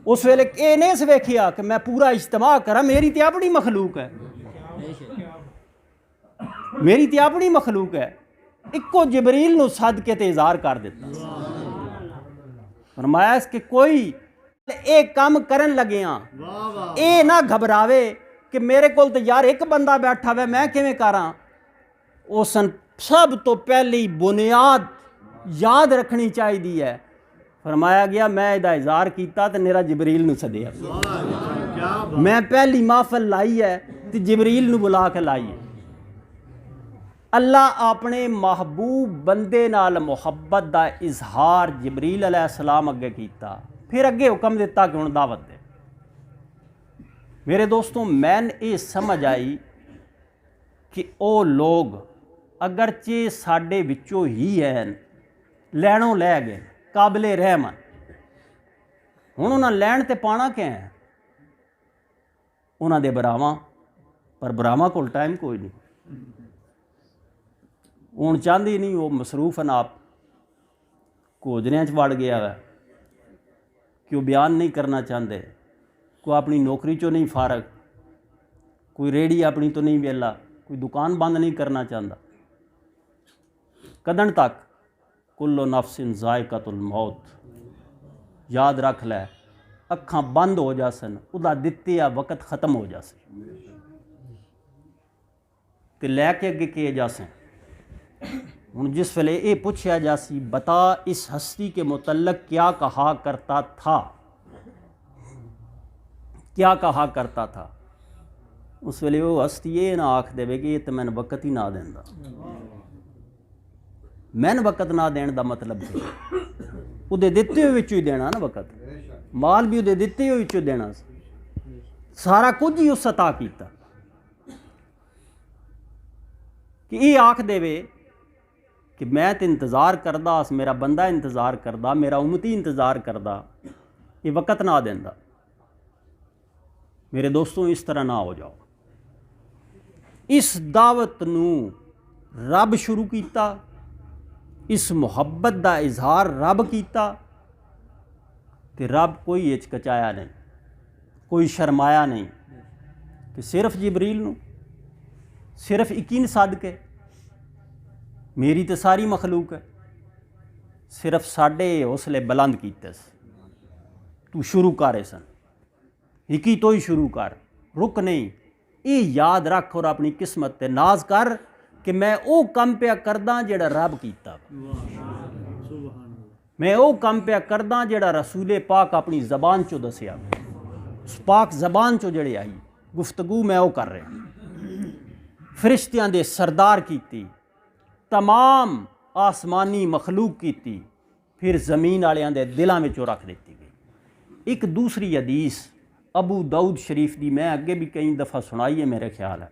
उस वेले ये नहीं वेखिया कि मैं पूरा इज्तमा करा, मेरी तो अपनी मखलूक है, मेरी तो अपनी मखलूक है। इको जिबरील नूं सद के ते इजहार कर दिता। फरमाया कि कोई ये काम करन लगे ये ना घबरावे कि मेरे को तो यार एक बंदा बैठा हुआ, मैं किवें करा। उसन सब तो पहली बुनियाद याद रखनी चाहिए है। फरमाया गया मैं इहदा इजहार किया तो मेरा जिबरील नूं सदिया, मैं पहली महफिल लाई है तो जिबरील नूं बुला के लाई है। अल्लाह अपने महबूब बंदे नाल मुहब्बत का इजहार जिबरील अलैहिस्सलाम अगे किया, फिर अगे हुक्म दिता कि हुण दावत दे। मेरे दोस्तों, मैन ये समझ आई कि वो लोग अगरचे साडे विचों ही हैं, लैणों लै गए, काबिले रहमन, हुण उन्हां लैण ते पाना क्या है? उन्हां दे भरावां, पर भरावां कोल टाइम कोई नहीं। हुण चाहती नहीं, वो मसरूफ अनाप कोजरियां च वड़ गया है कि वो बयान नहीं करना चाहते, कोई अपनी नौकरी चो नहीं फारग, कोई रेहड़ी अपनी तो नहीं वेला, कोई दुकान बंद नहीं करना चाहता। कदन तक कुल्लो नफ्सिन ज़ायक़तुल मौत, याद रख लै, अखां बंद हो जासन, उदा दिते आ वक़्त ख़त्म हो जासे ते लैके अगे किए जासे। हुण जिस वेले ये पूछा जासी बता इस हस्ती के मुतल्लक क्या कहा करता था, क्या कहा करता था, उस वेले वो हस्ती ये ना आख देवे कि ये तो मैंने वक़्त ही ना देंदा। मैन वक़्त ना देने का मतलब ਉਹਦੇ ਦਿੱਤੇ ਹੋਏ ਵਿੱਚੋਂ ਹੀ ਦੇਣਾ ਨਾ ਵਕਤ, ਮਾਲ ਵੀ ਉਹਦੇ ਦਿੱਤੇ ਹੋਏ ਵਿੱਚੋਂ ਦੇਣਾ ਸੀ, ਸਾਰਾ ਕੁਝ ਹੀ ਉਸ ਅਤਾ ਕੀਤਾ ਕਿ ਇਹ ਆਖ ਦੇਵੇ कि मैं तो इंतज़ार करदा, मेरा बंदा इंतज़ार करदा, मेरा उम्मती इंतज़ार करदा, ये वक़्त ना देंदा। मेरे दोस्तों इस तरह ना हो जाओ। इस दावत नू रब शुरू किया, इस मुहब्बत का इजहार रब किया, ते रब कोई हिचकिचाया नहीं, कोई शर्माया नहीं कि सिर्फ जिबरील नू, सिर्फ यकीन सदके मेरी तो सारी मखलूक है, सिर्फ साढ़े हौसले बुलंद कीते, तू शुरू कर सन, हिकी तो ही शुरू कर, रुक नहीं। ये याद रख और अपनी किस्मत ते नाज कर कि मैं वो काम पिया करदा जेड़ा रब कीता, मैं वो काम पिया करदा जेड़ा रसूले पाक अपनी ज़बान चो दसिया, उस पाक ज़बान चो जड़े आई गुफ्तगू मैं वो कर रहा। फरिश्तियां दे सरदार कीती, तमाम आसमानी मखलूक की, फिर ज़मीन वालियां दे दिलों में रख दी गई। एक दूसरी हदीस अबू दाऊद शरीफ की मैं अगे भी कई दफ़ा सुनाई है, मेरे ख्याल है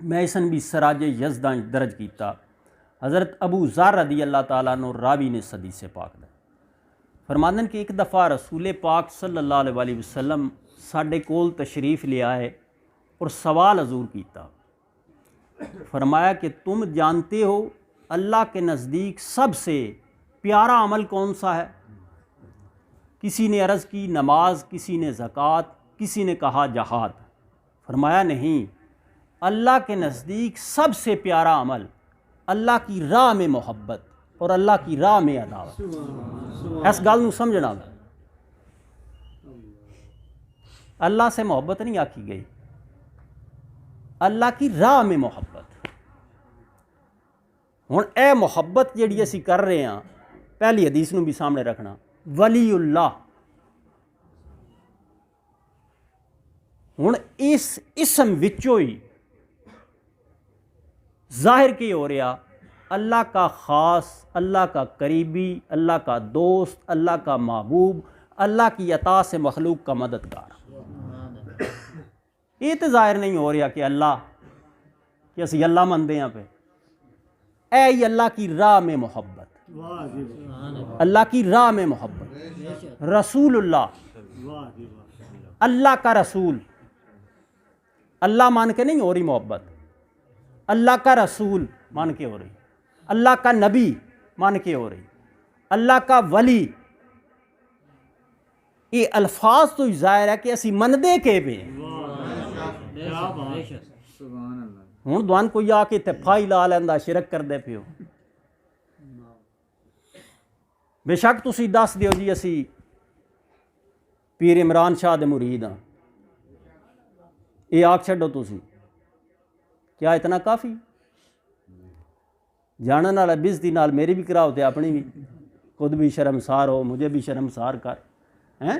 मैं इसन भी सराज यज़दा दर्ज किया। हज़रत अबू ज़र रदी अल्लाह ताला अन्हु रावी ने सदी से पाक दा फरमांदन कि एक दफ़ा रसूल पाक सल्लल्लाहु अलैहि वसल्लम साडे कोल तशरीफ़ ले आए और सवाल हजूर किया। फरमाया कि तुम जानते हो अल्लाह के नज़दीक सबसे प्यारा अमल कौन सा है? किसी ने अर्ज़ की नमाज, किसी ने ज़कात, किसी ने कहा जहाद। फरमाया नहीं, अल्लाह के नज़दीक सबसे प्यारा अमल अल्लाह की राह में मोहब्बत और अल्लाह की राह में अदावत। इस गल नूं समझना, अल्लाह से मोहब्बत नहीं आखी गई, अल्लाह की राह में मोहब्बत। हुण ए मोहब्बत जिहड़ी असीं कर रहे हैं, पहली हदीस नूं भी सामने रखना, वलीउल्लाह। हुण इस इसम विचों ही जाहिर की हो रहा अल्लाह का ख़ास, अल्लाह का करीबी, अल्लाह का दोस्त, अल्लाह का महबूब, अल्लाह की अता से मखलूक का मददगार। ये तो जाहिर नहीं हो रहा कि अल्लाह, कि असी अल्लाह मनते हैं पे, ऐ अल्लाह की राह में मोहब्बत, अल्लाह की राह में मोहब्बत। रसूलुल्लाह, अल्लाह का रसूल, अल्लाह मान के नहीं हो रही मोहब्बत, अल्लाह का रसूल मान के हो रही, अल्लाह का नबी मान के हो रही, अल्लाह का वली। ये अल्फाज तो जाहिर है कि असी मनदे के पे हुण दुआन कोई आके इत्थे फाही ला लैंदा, शिरक करदे पिओ। बेशक तुसी दस दिओ जी असी पीर इमरान शाह दे मुरीद हाँ, ये आख छड्डो तुसी, क्या इतना काफ़ी? जानन वाला बिजती नाल मेरी भी कराओ ते अपनी भी, खुद भी शर्मसार हो, मुझे भी शर्मसार कर हैं।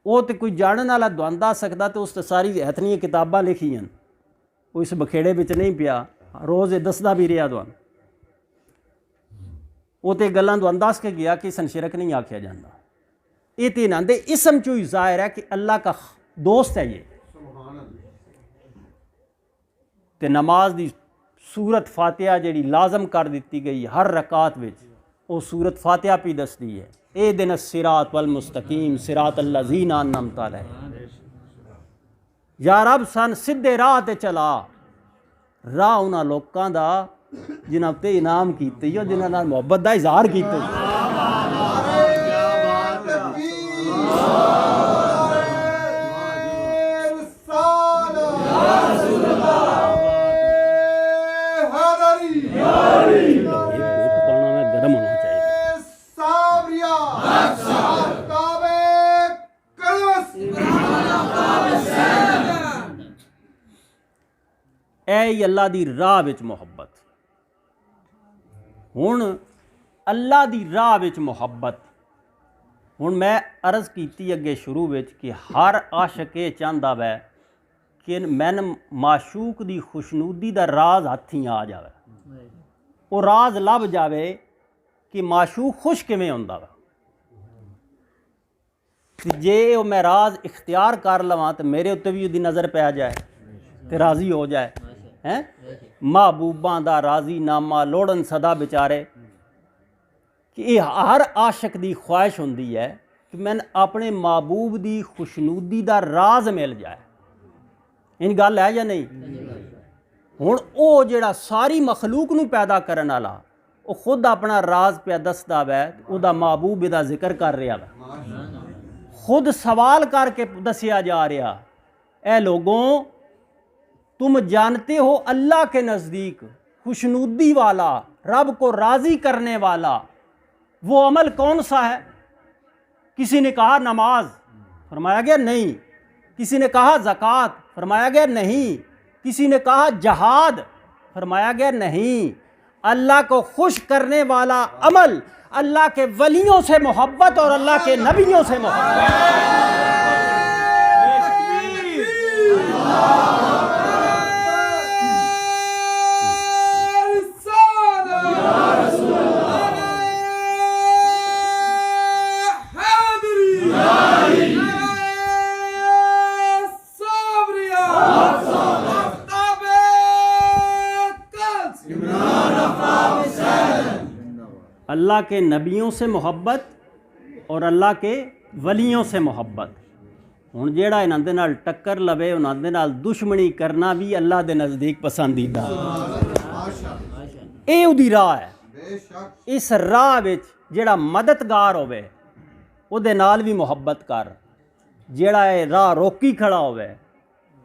वो तो कोई जानन वाला दुआन दस सकदा तो उस ते सारी इतनी किताबां लिखियां, वो इस बखेड़े विच नहीं पिया, रोज़ ये दसदा भी रहा दुआन। वो तो गल्लां दुआन दस के गया कि सन शिरक नहीं आख्या जाता। ये तो इन्हां दे इसम चो ही जाहिर है कि अल्लाह का दोस्त है ये। ते नमाज दी सूरत फातिहा जिहड़ी लाजम कर दी गई हर रकात विच, वो सूरत फातिहा भी दसदी है, ए दिन सिरात वल मुस्तकीम सिरात अल्लज़ीना अन्अमता अलैहिम। या रब सन सीधे राह ते चला, राह उन्हां लोकां दा जिन्हां ते इनाम कीते, जिन्हां नाल मुहब्बत दा इज़हार कीता। ऐ अल्लाह दी राह विच मोहब्बत। हुण अल्लाह दी राह विच मोहब्बत, हुण मैं अर्ज़ की अगे शुरू विच कि हर आशिक ये चाहता वै कि मैन माशूक दी खुशनूदी दा राज हत्थी आ जाए, वो राज लभ जाए कि माशूक खुश किवें हुंदा वा। जे वो मैं राज इख्तियार कर लवां तो मेरे उत्ते भी उहदी नज़र पै जाए तो राज़ी हो जाए हैं। महबूबां दा राज़ी नामा लोड़न सदा बेचारे कि ये हर आशिक दी ख्वाहिश हुंदी है कि मैंने अपने महबूब दी खुशनूदी दा राज मिल जाए। इन गल है या नहीं? हुण वो जिहड़ा सारी मखलूक नूं पैदा करन वाला वो खुद अपना राज पिया दसदा वै, उहदा महबूब इहदा जिक्र कर रहा वै, खुद सवाल करके दसिया जा रहा, ए लोगों तुम जानते हो अल्लाह के नज़दीक खुशनूदी वाला, रब को राज़ी करने वाला वो अमल कौन सा है? किसी ने कहा नमाज, फरमाया गया नहीं। किसी ने कहा ज़कात, फरमाया गया नहीं। किसी ने कहा जहाद, फरमाया गया नहीं। अल्लाह को खुश करने वाला अमल अल्लाह के वलियों से मोहब्बत और अल्लाह के नबियों से मोहब्बत। अल्लाह के नबियों से मोहब्बत और अल्लाह के वलियों से मोहब्बत। हुण जेड़ा इन्हां दे नाल टक्कर लवे उन्हां दे नाल दुश्मनी करना भी अल्लाह दे नज़दीक पसंदीदा। ये उहदी राह है। इस राह विच जेड़ा मददगार होवे उहदे नाल भी मोहब्बत कर, जेड़ा राह रोकी खड़ा होवे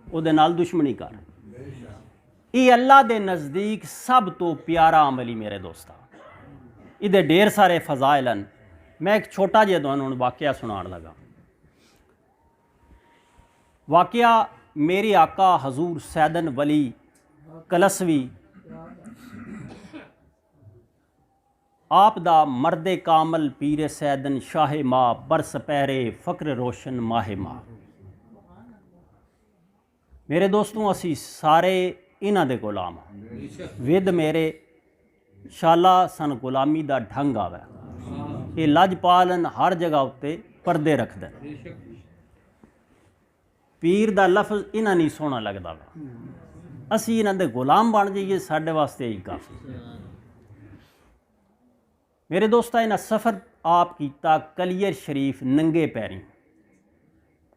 उहदे नाल दुश्मनी कर। ये अल्लाह दे नज़दीक सब तो प्यारा अमल ही मेरे दोस्ता। इहदे ढेर सारे फजाइल हैं। मैं एक छोटा जिहा तुहानूं हुण वाकया सुनाण लगा। वाकया मेरे आका हजूर सैदन वली कलसवी आप दा मर्दे कामल पीरे सैदन शाह माँ बरस पैरे फ़क्र रोशन माहे माँ। मेरे दोस्तों असी सारे इन्हां दे गुलाम हाँ। विद मेरे शाला सन गुलामी दा ढंग आवे। ये लजपालन हर जगह उत्ते पर्दे रखदे। पीर दा लफ्ज़ इन्हां नहीं सोहना लगदा वा, असी इन्हां दे गुलाम बन जाइए साडे वास्ते ही काफ़ी। मेरे दोस्ता इन्हां सफ़र आप कीता कलियर शरीफ नंगे पैरीं।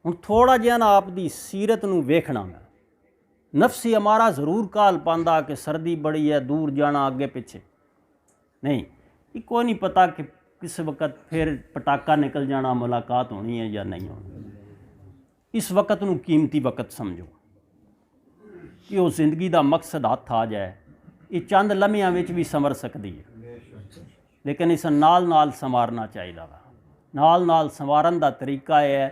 हुण थोड़ा जिहा ना आप दी सीरत नूं वेखना मैं। नफसी हमारा ज़रूर काल पांदा कि सर्दी बड़ी है, दूर जाना अगे पिछे नहीं। कोई नहीं पता कि किस वक्त फिर पटाका निकल जाना, मुलाकात होनी है या नहीं होनी। इस वक्त नूं कीमती वक्त समझो कि वो जिंदगी का मकसद हत्थ आ जाए। ये चंद लम्हियां विच भी संवर सकती है, लेकिन इस नाल नाल संवारना चाहिए वा। नाल नाल संवारन का तरीका यह है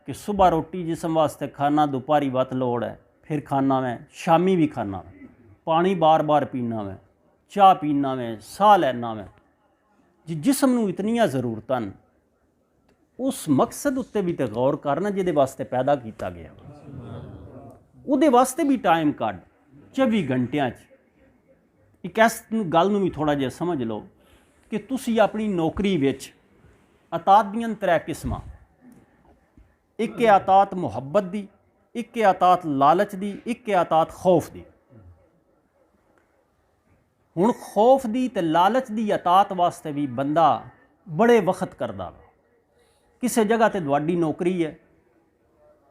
कि सुबह रोटी जिसम वास्ते खाना, दोपहरी वत लोड़ है, फिर खाना मैं, शामी भी खाना मैं, पानी बार बार पीना मैं, चाह पीना मैं, साह लैना मैं। जी जिसम नूं इतनियां ज़रूरतां उस मकसद उत्ते भी तो गौर करना जिहदे वास्ते पैदा किया गया, उहदे वास्ते भी टाइम कढ 24 घंटियां च। एक इस गल नूं भी थोड़ा जिहा समझ लो कि तुसी अपनी नौकरी विच अतात दीयां 3 किस्मां, एक है अतात मुहब्बत दी, एक है अतात लालच दी, एक है अतात खौफ दी। हुण खौफ दी ते लालच दी अतात वास्ते भी बंदा बड़े वक्त करदा। किसी जगह ते तुहाडी नौकरी है,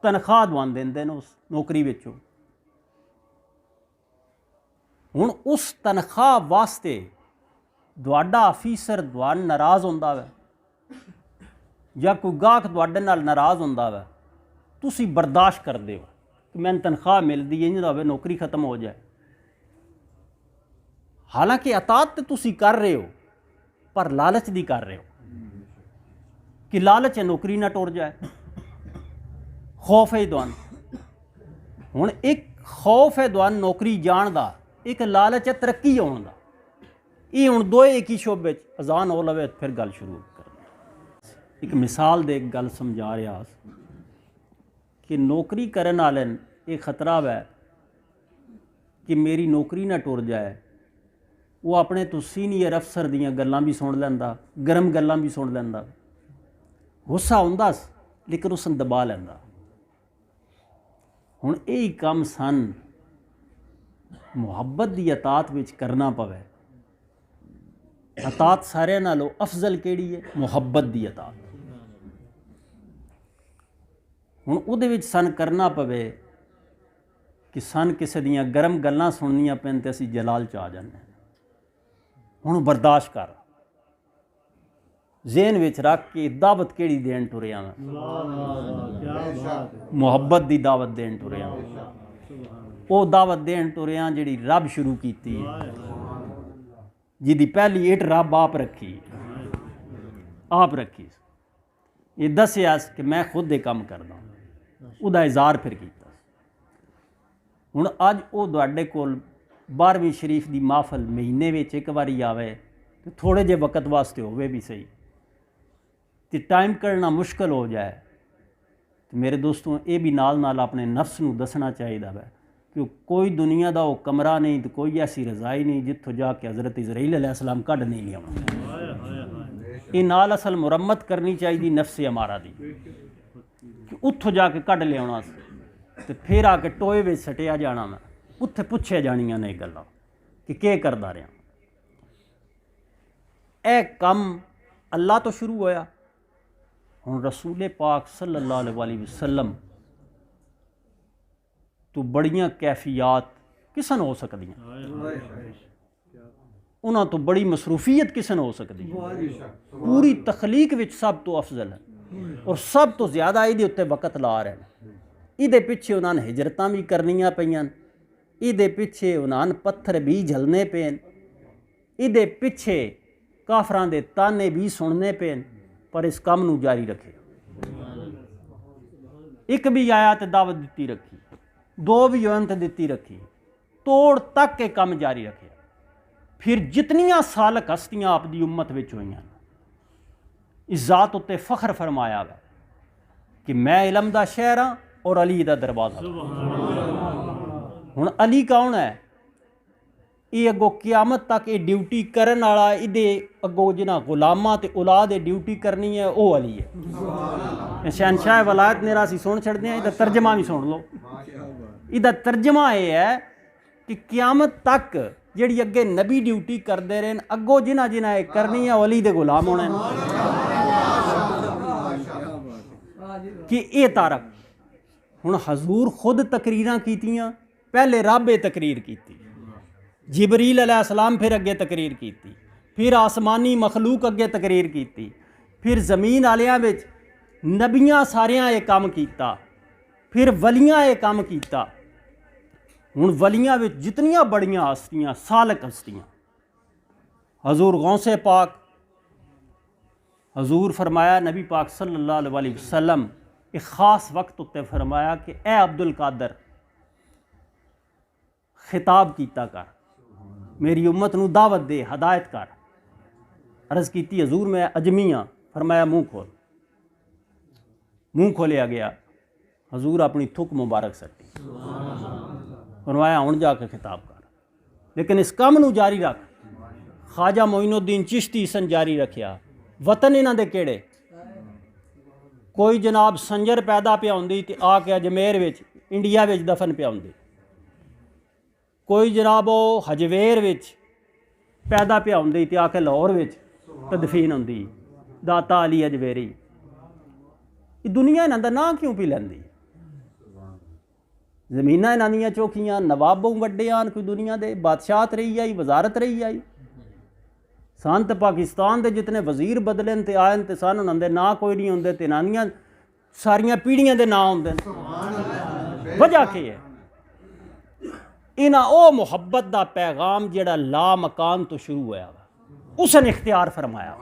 तनख्वाह दवान देंदे ने उस नौकरी विचों। हुण उस तनख्वाह वास्ते तुहाडा अफीसर तुहाडे नाराज़ हुंदा वै या कोई गाहक तुहाडे नाल नाराज़ हुंदा वै, तुसी बर्दाश्त करदे हो कि मैनूं तनख्वाह मिलदी है, इंज होवे नौकरी खत्म हो जाए। हालांकि अतात तो तुसी कर रहे हो, पर लालच दी कर रहे हो कि लालच है नौकरी ना टुर जाए। खौफ है तुहानूं। हुण एक खौफ है तुहानूं नौकरी जाण दा, एक लालच है तरक्की होण दा। ये हुण दोए एक ही शोबे च अजान हो लवे फिर गल शुरू कर। एक मिसाल दे गल समझा रहा कि नौकरी करन वाले ये खतरा है कि मेरी नौकरी ना टुर जाए वो अपने तो सीनियर अफसर दियां गल्लां भी सुन लैंदा, गर्म गल्लां भी सुन लैंदा, गुस्सा आउंदा लेकिन उसने दबा लैंदा। हुण यही काम सन मुहब्बत दी अतात विच करना पवे। अतात सारे नालों अफजल केड़ी है? मुहब्बत दी अतात। हुण उहदे विच सन करना पवे कि सन किसी दियां गर्म गल्लां सुननियां पैन ते असीं जलाल च आ जाने। हुण बर्दाश्त कर, ज़हन विच रख के दावत केड़ी देन टुरिया मैं? मुहब्बत दी दावत देन टुरिया। वो दावत देन टुरिया जिहड़ी रब शुरू कीती है, जिहदी पहली इट रब आप रखी, ये दस्सिया कि मैं खुद ये काम करदा, उहदा इज़हार फिर कीता। हुण अज वो तुहाडे कोल 12वीं शरीफ की महफल महीने में एक बारी आवे तो थोड़े जे वक्त वास्ते होवे भी सही, तो टाइम कढ़ना मुश्किल हो जाए, तो मेरे दोस्तों ये भी नाल नाल अपने नफ्स नूं दसना चाहिए वै कि कोई दुनिया का वो कमरा नहीं, तो कोई ऐसी रज़ाई नहीं जित्थों जाके हज़रत इज़राइल अलैहिस्सलाम कढ़ नहीं लिया। ये नाल असल मुरम्मत करनी चाहिए नफ्स हमारा दी कि उत्थों जाके कढ़ लिया, तो फिर आके टोए में सटिया जाना, मैं उत्थे पुछे जानियां ने गल्लां कि के करदा रहा। ए कम अल्लाह तो शुरू होया, हुण रसूल पाक सल्लल्लाहु अलैहि वसल्लम तो बड़ियां कैफियात किसन हो सकदियां, उन्हां तो बड़ी मसरूफियत किसन हो सकती है। पूरी तखलीक विच सब तो अफजल है और सब तो ज़्यादा इहदे उत्ते वक़्त ला रहे हैं। इहदे पिछे उन्होंने हिजरतां भी करनियां पईयां, इहदे पिछे उन्होंने पत्थर भी झलने पेन, इहदे पिछे काफरां दे ताने भी सुनने पेन, पर इस काम नूं जारी रखे। एक भी आया तो दावत दिती रखी, दो भी होन तो दिती रखी, तोड़ तक के काम जारी रखे। फिर जितनियां सालक हस्तियां आपदी उम्मत विच होईयां, इस जात उत्ते फख्र फरमाया है कि मैं इलम दा शहर हाँ और अली दा दरवाज़ा। हुण अली कौन है? ये अगो क्यामत तक ये ड्यूटी करन वाला, इहदे अगो जिन्हां गुलामां ते औलाद ड्यूटी करनी है, वो अली है। शहनशाह वलायत मेरा असीं सुन छड़दे हैं, इहदा तर्जमा भी सुन लो। इहदा तर्जमा ये है कि क्यामत तक जिहड़ी अगे नबी ड्यूटी करते रहे, अगो जिन्हां जिन्हां ये करनी है, अली दे गुलाम होने कि ये तारक। हुण हजूर खुद तकरीरां कीतियां, पहले रब ये तकरीर की, जिबरील अलैहिस्सलाम फिर अगे तकरीर की, फिर आसमानी मखलूक अगे तकरीर की, फिर ज़मीन आलियां विच नबियां सारियां ये काम कीता, फिर वलियां ये काम कीता। हुण वलियां विच जितनियां बड़ियां हस्तियां, सालक हस्तियां, हजूर गौसे पाक, हजूर फरमाया नबी पाक सल्लल्लाहु अलैहि वसल्लम एक ख़ास वक्त उत्ते फरमाया कि ए अब्दुल कादर खिताब कीता कर, मेरी उम्मत नूं दावत दे, हदायत कर। अर्ज़ की हजूर मैं अजमी हाँ, फरमाया मुँह खोल। मुँह खोलिया गया, हजूर अपनी थुक मुबारक सट्टी, फरमाया हुण जाके खिताब कर, लेकिन इस काम नूं जारी रख। ख्वाजा मोइनुद्दीन चिश्ती सन जारी रखिया। वतन इन्हां दे केड़े? कोई जनाब संजर पैदा पिया हुंदी ते आके अजमेर विच इंडिया विच दफन पिया हुंदी, कोई जनाब वो हजवेर विच पैदा पिया हुंदी ते आके लाहौर विच तदफीन हुंदी, दाता अली अजवेरी। दुनिया इन्हां दा नां क्यों पी लैंदी? जमीनां इन्हां दियां चौखियां, नवाबों वड्डे आन, कोई दुनिया दे बादशाहत रही आई, वजारत रही आई। सन तो पाकिस्तान के जितने वजीर बदले ते आए तो सन उन्होंने दे नां कोई नहीं होंदे, ते इन्हां दियां सारियां पीढ़ियां दे नां होंदे। वजह की है? इन्हां ओ मुहब्बत दा पैगाम जिहड़ा ला मकान तो शुरू होया उसने इख्तियार फरमाया।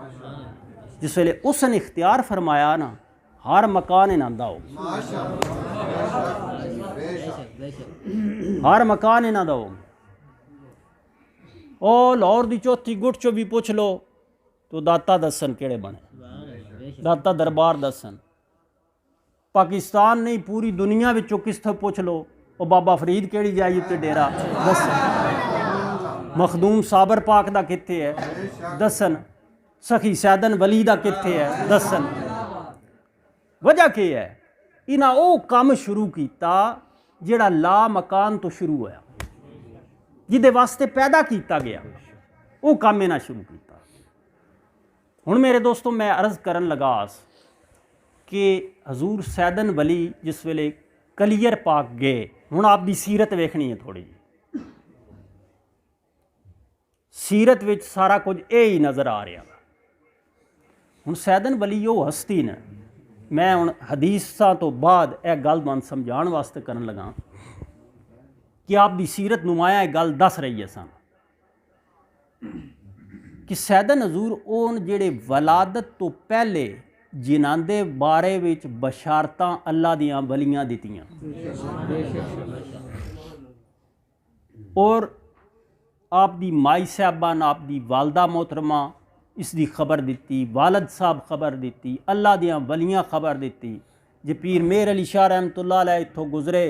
जिस वेले उसने इख्तियार फरमाया ना, हर मकान इन्हां दा हो, हर मकान इन्हां दा हो। ओ लाहौर की चौथी गुट चो भी पुछ लो तो दाता दसन केड़े बने, दाता दरबार दसन। पाकिस्तान नहीं पूरी दुनिया विचों किस तो पुछ लो, ओ बाबा फरीद केड़ी जाई उत्ते डेरा दसन। मखदूम साबर पाक दा कित्थे है दसन, सखी सैदन वली दा कित्थे है दसन। वजह क्या है, इन्हां वो काम शुरू किया जिहड़ा ला मकान तो शुरू होया, जिहदे वास्ते पैदा किया गया, वो काम इन्हां शुरू किया। हुण मेरे दोस्तों मैं अर्ज़ करन लगा कि हजूर सैदन वली जिस वेले कलियर पाक गए, हुण आपकी सीरत वेखनी है थोड़ी जी, सीरत विच सारा कुछ ये ही नज़र आ रहा। हुण सैदन वली वो हस्ती ने, मैं हुण हदीसां तो बाद यह गल तुहानूं समझाउण वास्ते करन लगा कि आपकी सीरत नुमाया एक गल दस रही है सन कि सैदन हजूर ओन जेड़े वलादत तो पहले जिन्हां दे बारे विच बशारतां अल्लाह दियां वलियां दित्तियां, और आपदी माई साहबा ने आपदी वालदा मोहतरमा इसकी खबर दी, वालद साहब खबर दी, अल्लाह दियां वलियां खबर दी। जे पीर मेहर अली शाह रहमतुल्लाह अलैह इत्थों गुजरे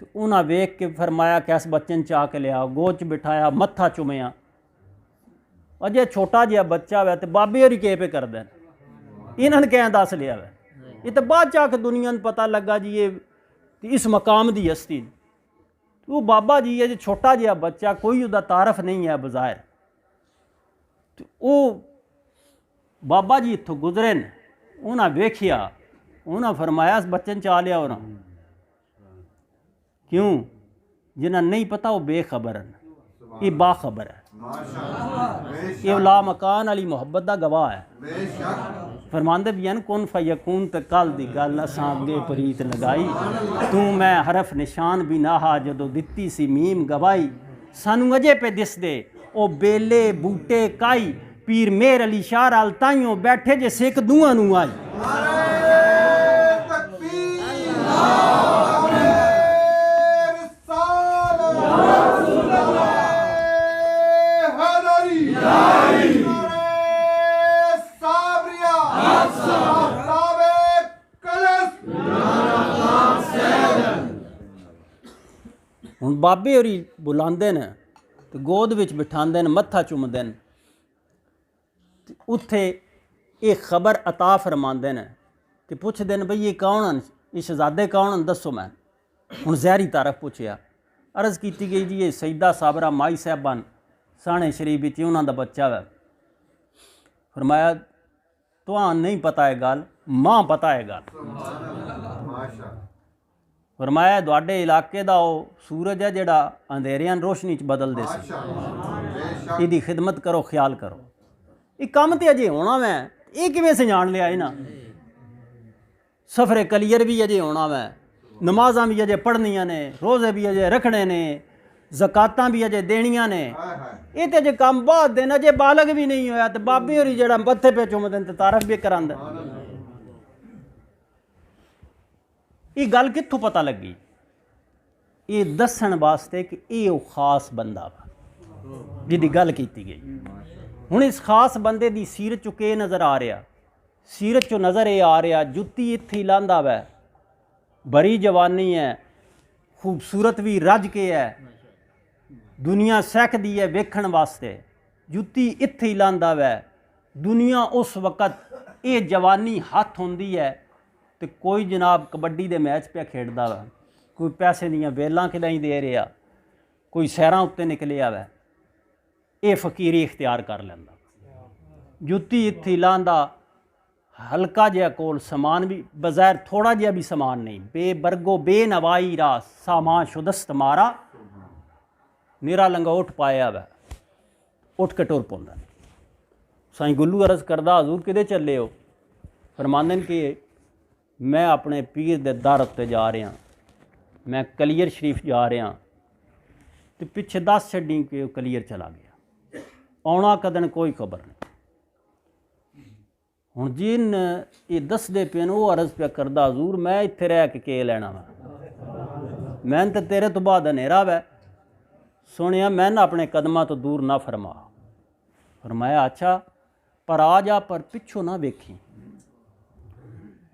तो उन्हें वेख के फरमाया कि इस बच्चन चा के लिया, गोच बिठाया, मत्था चुमया। अजे छोटा जिहा बच्चा वै तो बाबे होरी के पे करदे न, इन्होंने कैं दस लिया वै, ये तो बाद च आके दुनिया में पता लगा जी ये इस मकाम की हस्ती। वो बाबा जी है जो छोटा जिहा बच्चा, कोई उसका तारफ नहीं है बज़ाहिर, तो वो बाबा जी इत्थों गुजरे न, उन्हें वेखिया, उन्हें फरमाया इस बच्चन चा लिया उन्हें, क्यों जिन्हें नहीं पता वो बेखबर है, ये बाखबर है, ये ला मकान वाली मुहब्बत का गवाह है। फरमांदे भी हैं कौन फयकून तो कल दी गल असां अगे प्रीत लगाई, तू मैं हरफ निशान भी नाहा जदों दित्ती सी मीम गवाई, सानू अजे पे दिस दे ओ बेले बूटे काई, पीर मेहर अली शाह अल ताइयों बैठे जे सिख दूआं नू आई। हुण बाबे होरी बुलांदे न ते गोद विच बिठांदे न, मत्था चुमदे न, उत्थे ये खबर अता फरमांदे न ते पुछदे न बई ये कौन हन, ये शहजादे कौन हन दसो। मैं हुण ज़हरी तारफ पुछया, अर्ज़ की गई जी ये सईदा साबरा माई साहबा न, साणे शरीफ विच उन्हां दा बच्चा वै। फरमाया तुहां नहीं पता है गल, मां पता है गल। फरमाया तुहाडे इलाके दा वो सूरज है जिहड़ा अंधेरियां रोशनी च बदलदे सी, इहदी खिदमत करो, ख्याल करो। ये काम तो अजे होना वै, ये किवें सजान लिया इन्हां, सफरे कलियर भी अजे होना वै, नमाज़ां भी अजे पढ़नियां ने, रोज़े भी अजे रखने ने, ज़कातां भी अजे देनियां ने, ये तो अजे काम बाद दिन, अजे बालग भी नहीं होया तो बाबे होरी जेड़ा मत्थे पे चुमदे ते तारफ भी करांदे। ये गल कित्थों पता लगी, ये दसन वास्ते कि ये खास बंदा वा जिहदी गल की गई। हुण इस खास बंदे की सीरत चो के नज़र आ रहा, सीरत चो नज़र ये आ रहा जुत्ती इत्थे ही लांदा वै, बड़ी जवानी है, खूबसूरत भी रज के है, दुनिया सैकदी है वेखण वास्ते, जुत्ती इत्थे ही लांदा वै। दुनिया उस वक़्त ये जवानी हत्थ होंदी है तो कोई जनाब कबड्डी दे मैच पे खेडदा वै, कोई पैसे दियां बेलां खिलाई दे रहा, कोई सैरां उत्ते निकलिया वै, ये फकीरी इख्तियार कर लैंदा, जुत्ती इत्थे लांदा, हल्का जिहा कोल समान भी बज़ैर थोड़ा जिहा भी समान नहीं, बेबरगो बेनवाई रास सामान शुदस्त मारा, निरा लंगोट पाया वै, उठ के टुर पौंदा। साईं गुल्लू अर्ज़ करदा हजूर किदे चले हो? फरमांदे न कि मैं अपने पीर दे दर उत्ते जा रहा, मैं कलियर शरीफ जा रहा, तो पिछे दस छड्डी कि कलियर चला गया, आउणा कदन कोई खबर नहीं। हुण जिन ये दसदे पे न वो अर्ज़ पे करदा हजूर मैं इत्थे रह के लैना वा, मैं तो तेरे तो बाद हनेरा वै, सुनिया मैं अपने कदमां तो दूर ना फरमा। फरमाया अच्छा पर आ जा, पर पिछों ना वेखी।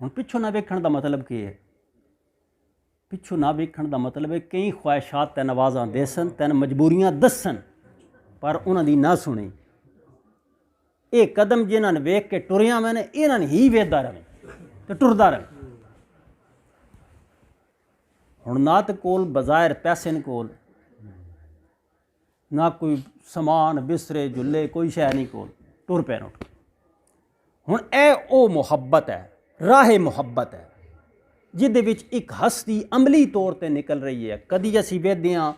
हुण पिछों ना वेखण दा मतलब की है? पिछों ना वेखण दा मतलब है कई ख्वाहिशात तैन आवाज़ां देसन, तैन मजबूरियां दसन, पर उन्होंने ना सुनी। ये कदम जिन्होंने वेख के टुरिया मैंने इन्होंने ही वेखदा रहे तो टुरदा रहे। हुण ना तो कोल बज़ाहिर पैसे न कोल, ना कोई समान बिस्तरे झुले कोई शै नहीं कोल, टुर पैन उठ। हुण ए ओ मुहब्बत है, राह मुहब्बत है जिहदे विच एक हस्ती अमली तौर पर निकल रही है। कदी असीं वेखदे हां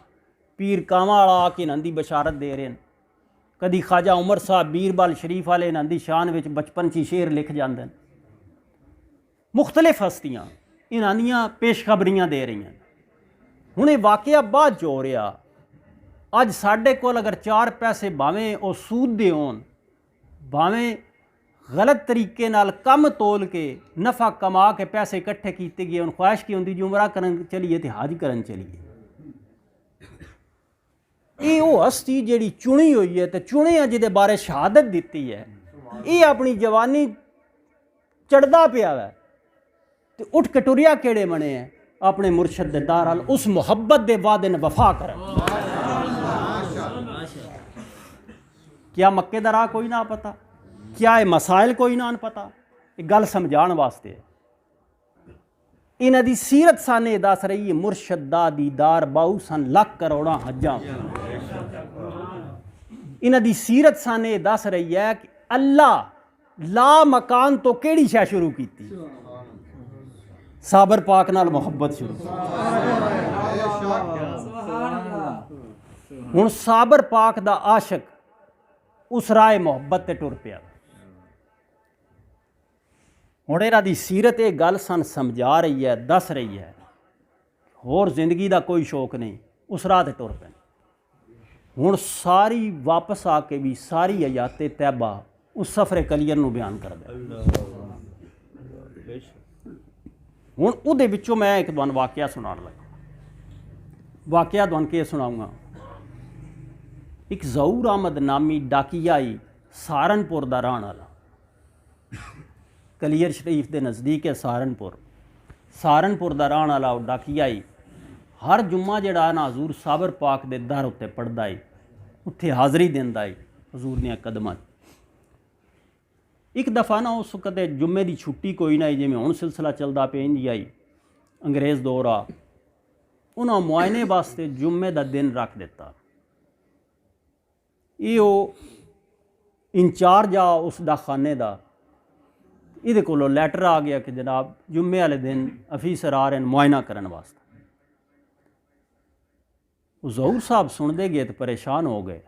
पीर कांवा वाला आके इन्हां दी बशारत दे रहे हैं, कदी ख्वाजा उमर साहब बीरबल शरीफ वाले इन्हां दी शान विच बचपन च शेर लिख जांदे न। मुख्तलिफ हस्तियां इन्हां दियां पेशखबरियां दे रही हैं। हुण ये वाकया बाद च हो रहा। अज साडे कोल अगर 4 पैसे भावें वो सूद दे होण, भावें गलत तरीके नाल कम तोल के नफ़ा कमा के पैसे इकट्ठे किए गए। हुण ख्वाहिश की होंदी जी उमरा करन चलीए तो हज करन चलीए। ये वो हस्ती जिहड़ी चुनी हुई है तो चुने जिहदे बारे शहादत दिती है, ये अपनी जवानी चढ़दा पिया है तो उठ के टुरिया केड़े बने हैं अपने मुर्शद दे दार अल उस मुहब्बत दे वादे ने वफा करन। क्या मक्के दा राह कोई ना पता, क्या ये मसाइल कोई ना पता। ये गल समझाण वास्ते इन्हां दी सीरत साने दस रही है। मुर्शद दा दीदार बाऊ सन लख करोड़ा हज्जां। इन्हां दी सीरत साने दस रही है कि अल्लाह ला मकान तो केड़ी शै शुरू की, साबर पाक नाल मुहब्बत शुरू। हुण साबर पाक दा आशिक उस राह मुहब्बत ते टुर पिया। हुण इन्हां दी सीरत ये गल सन समझा रही है, दस रही है, होर जिंदगी दा कोई शौक नहीं, उस राह ते टुर पैन। हुण सारी वापस आके भी सारी हयाते तैयबा उस सफरे कलियर नूं बयान करदा। हुण उहदे विचों मैं एक तुहानूं वाकया सुनाण लगा। वाकया तुहानूं के सुनाऊंगा। एक ज़हूर अहमद नामी डाकिया ही सहारनपुर दा रहण वाला, कलियर शरीफ के नज़दीक है सहारनपुर दा रहण वाला वो डाकिया ही हर जुम्मा जिहड़ा ना हजूर साबर पाक दे दर उत्ते पढ़दा ही, उत्थे हाज़री दिंदा ही हजूर दियां कदमां। एक दफ़ा ना उस कदे जुम्मे की छुट्टी कोई ना, जिवें हुण सिलसिला चलदा पे इंज आई अंग्रेज़ दौर आ, उन्हां मुआयने वास्ते जुम्मे का दिन रख दिता। ये इंचार्ज आ उस खाने का, ये कोलों लैटर आ गया कि जनाब जुम्मे वाले दिन अफीसर आ रहे हैं मुआयना करने वास्ते। ज़हूर साहब सुनते गए तो परेशान हो गए।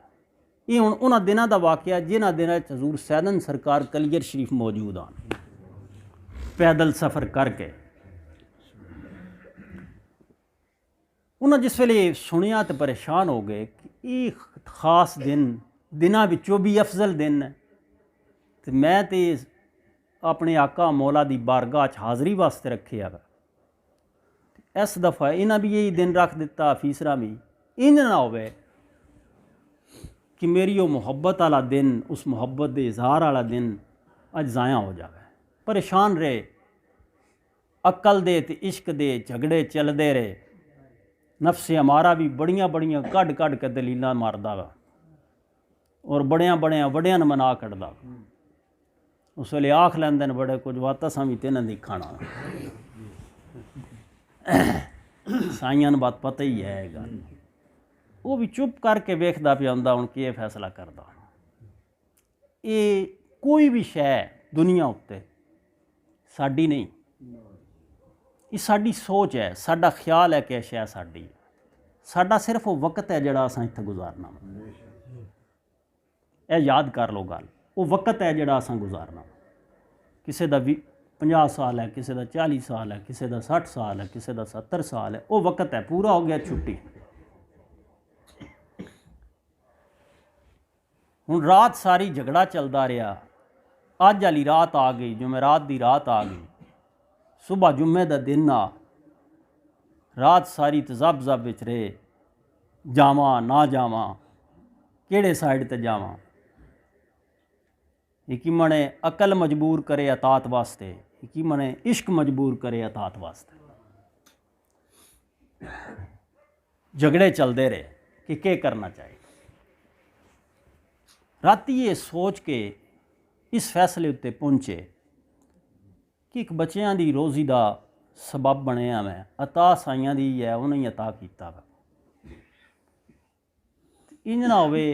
ये हुण उन्हां दिनां दा वाकया जिन्हां दिनां हजूर सैदन सरकार कलियर शरीफ मौजूद आन, पैदल सफ़र करके। उन्हें जिस वेले सुनिया तो परेशान हो गए कि ये खास दिनां विचों भी अफजल दिन है, तो मैं तो अपने आका मौला दी बारगाह च हाज़री वास्ते रखे है। इस दफ़ा इन्हें भी यही दिन रख दिता, अफीसरां भी इंज ना होवे कि मेरी वो मुहब्बत वाला दिन, उस मुहब्बत के इजहार वाला दिन अज ज़ाया हो जाए। परेशान रहे, अकल दे ते इश्क दे झगड़े चलते रहे। नफ्से हमारा भी बड़ियां बड़ियां कढ़ कढ़ के दलीलां मारदा वा और बड़ियां वड्डियां न मना कढ़दा। उस वेले आख लैंदे न बड़े कुछ वात असां भी तिन्हां दी खाना। साइयां नूं बात पता ही है गल। वो भी चुप करके वेखदा पिया हुंदा हुण कि फैसला करदा। ये कोई भी शै दुनिया उत्ते साडी नहीं, ये साडी सोच है, साडा ख्याल है कि यह शै साडी है। साडा सिर्फ वो वक्त है जिहड़ा असां इत्थे गुजारना। यह याद कर लो गल, वो वक्त है जिहड़ा असां गुजारना। किसी का 50 साल है, किसी का 40 साल है, किसी का 60 साल है, किसी का 70 साल है। वो वक्त है, पूरा हो गया, छुट्टी। हुण रात सारी झगड़ा चलता रहा। अज वाली रात आ गई, जुमेरात की रात आ गई, सुबह जुम्मे का दिन आ। रात सारी तजब जब विच रहे, जावां ना जावां, किहड़े साइड ते जावां। इकी मने अकल मजबूर करे अतात वास्ते, इकी मने इश्क मजबूर करे अतात वास्ते। झगड़े चलते रहे कि क्या करना चाहिए। राती ये सोच के इस फैसले उत्ते पहुंचे कि एक बच्चों की रोज़ी का सबब बनया मैं, अता साइयां दी है, उन्हें अता किया वा। इंज ना होवे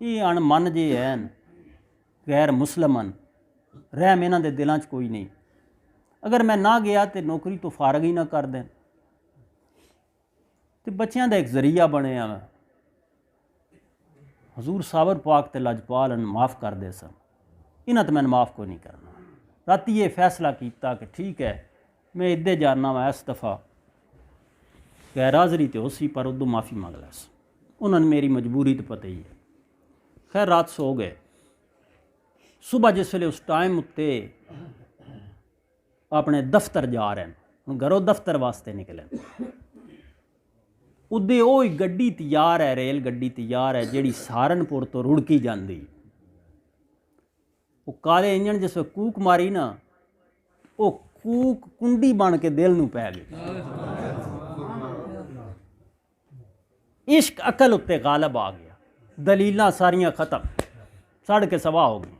ये अणमन जे हैन गैर मुसलमान, रहम इन्हां दे दिलों च कोई नहीं। अगर मैं ना गया तो नौकरी तो फारग ही ना कर दें, तो बच्चों का एक जरिया बनया मैं। हजूर साबर पाक ते लजपाल माफ़ कर दे सन, इन्हें तो मैंने माफ़ को नहीं करना। राती ये फैसला किया कि ठीक है मैं इधे जाना वा, इस दफ़ा गैर हाज़री तो उसी पर उदू माफ़ी मंग लैस। उन्होंने मेरी मजबूरी तो पता ही है। खैर रात सो गए। सुबह जिस वे उस टाइम उत्ते अपने दफ्तर जा रहे हैं, हम घरों दफ्तर वास्ते निकले, उदे वो गड्डी तैयार है, रेल गड्डी तैयार है जिहड़ी सहारनपुर तो रुड़की जाती। वो काले इंजन जिस वे कूक मारी ना, वो कूक कुंडी बन के दिल नूं पै गई। इश्क अकल उत्ते गालब आ गया, दलीलां सारियां खत्म, सड़ के सवा हो गई।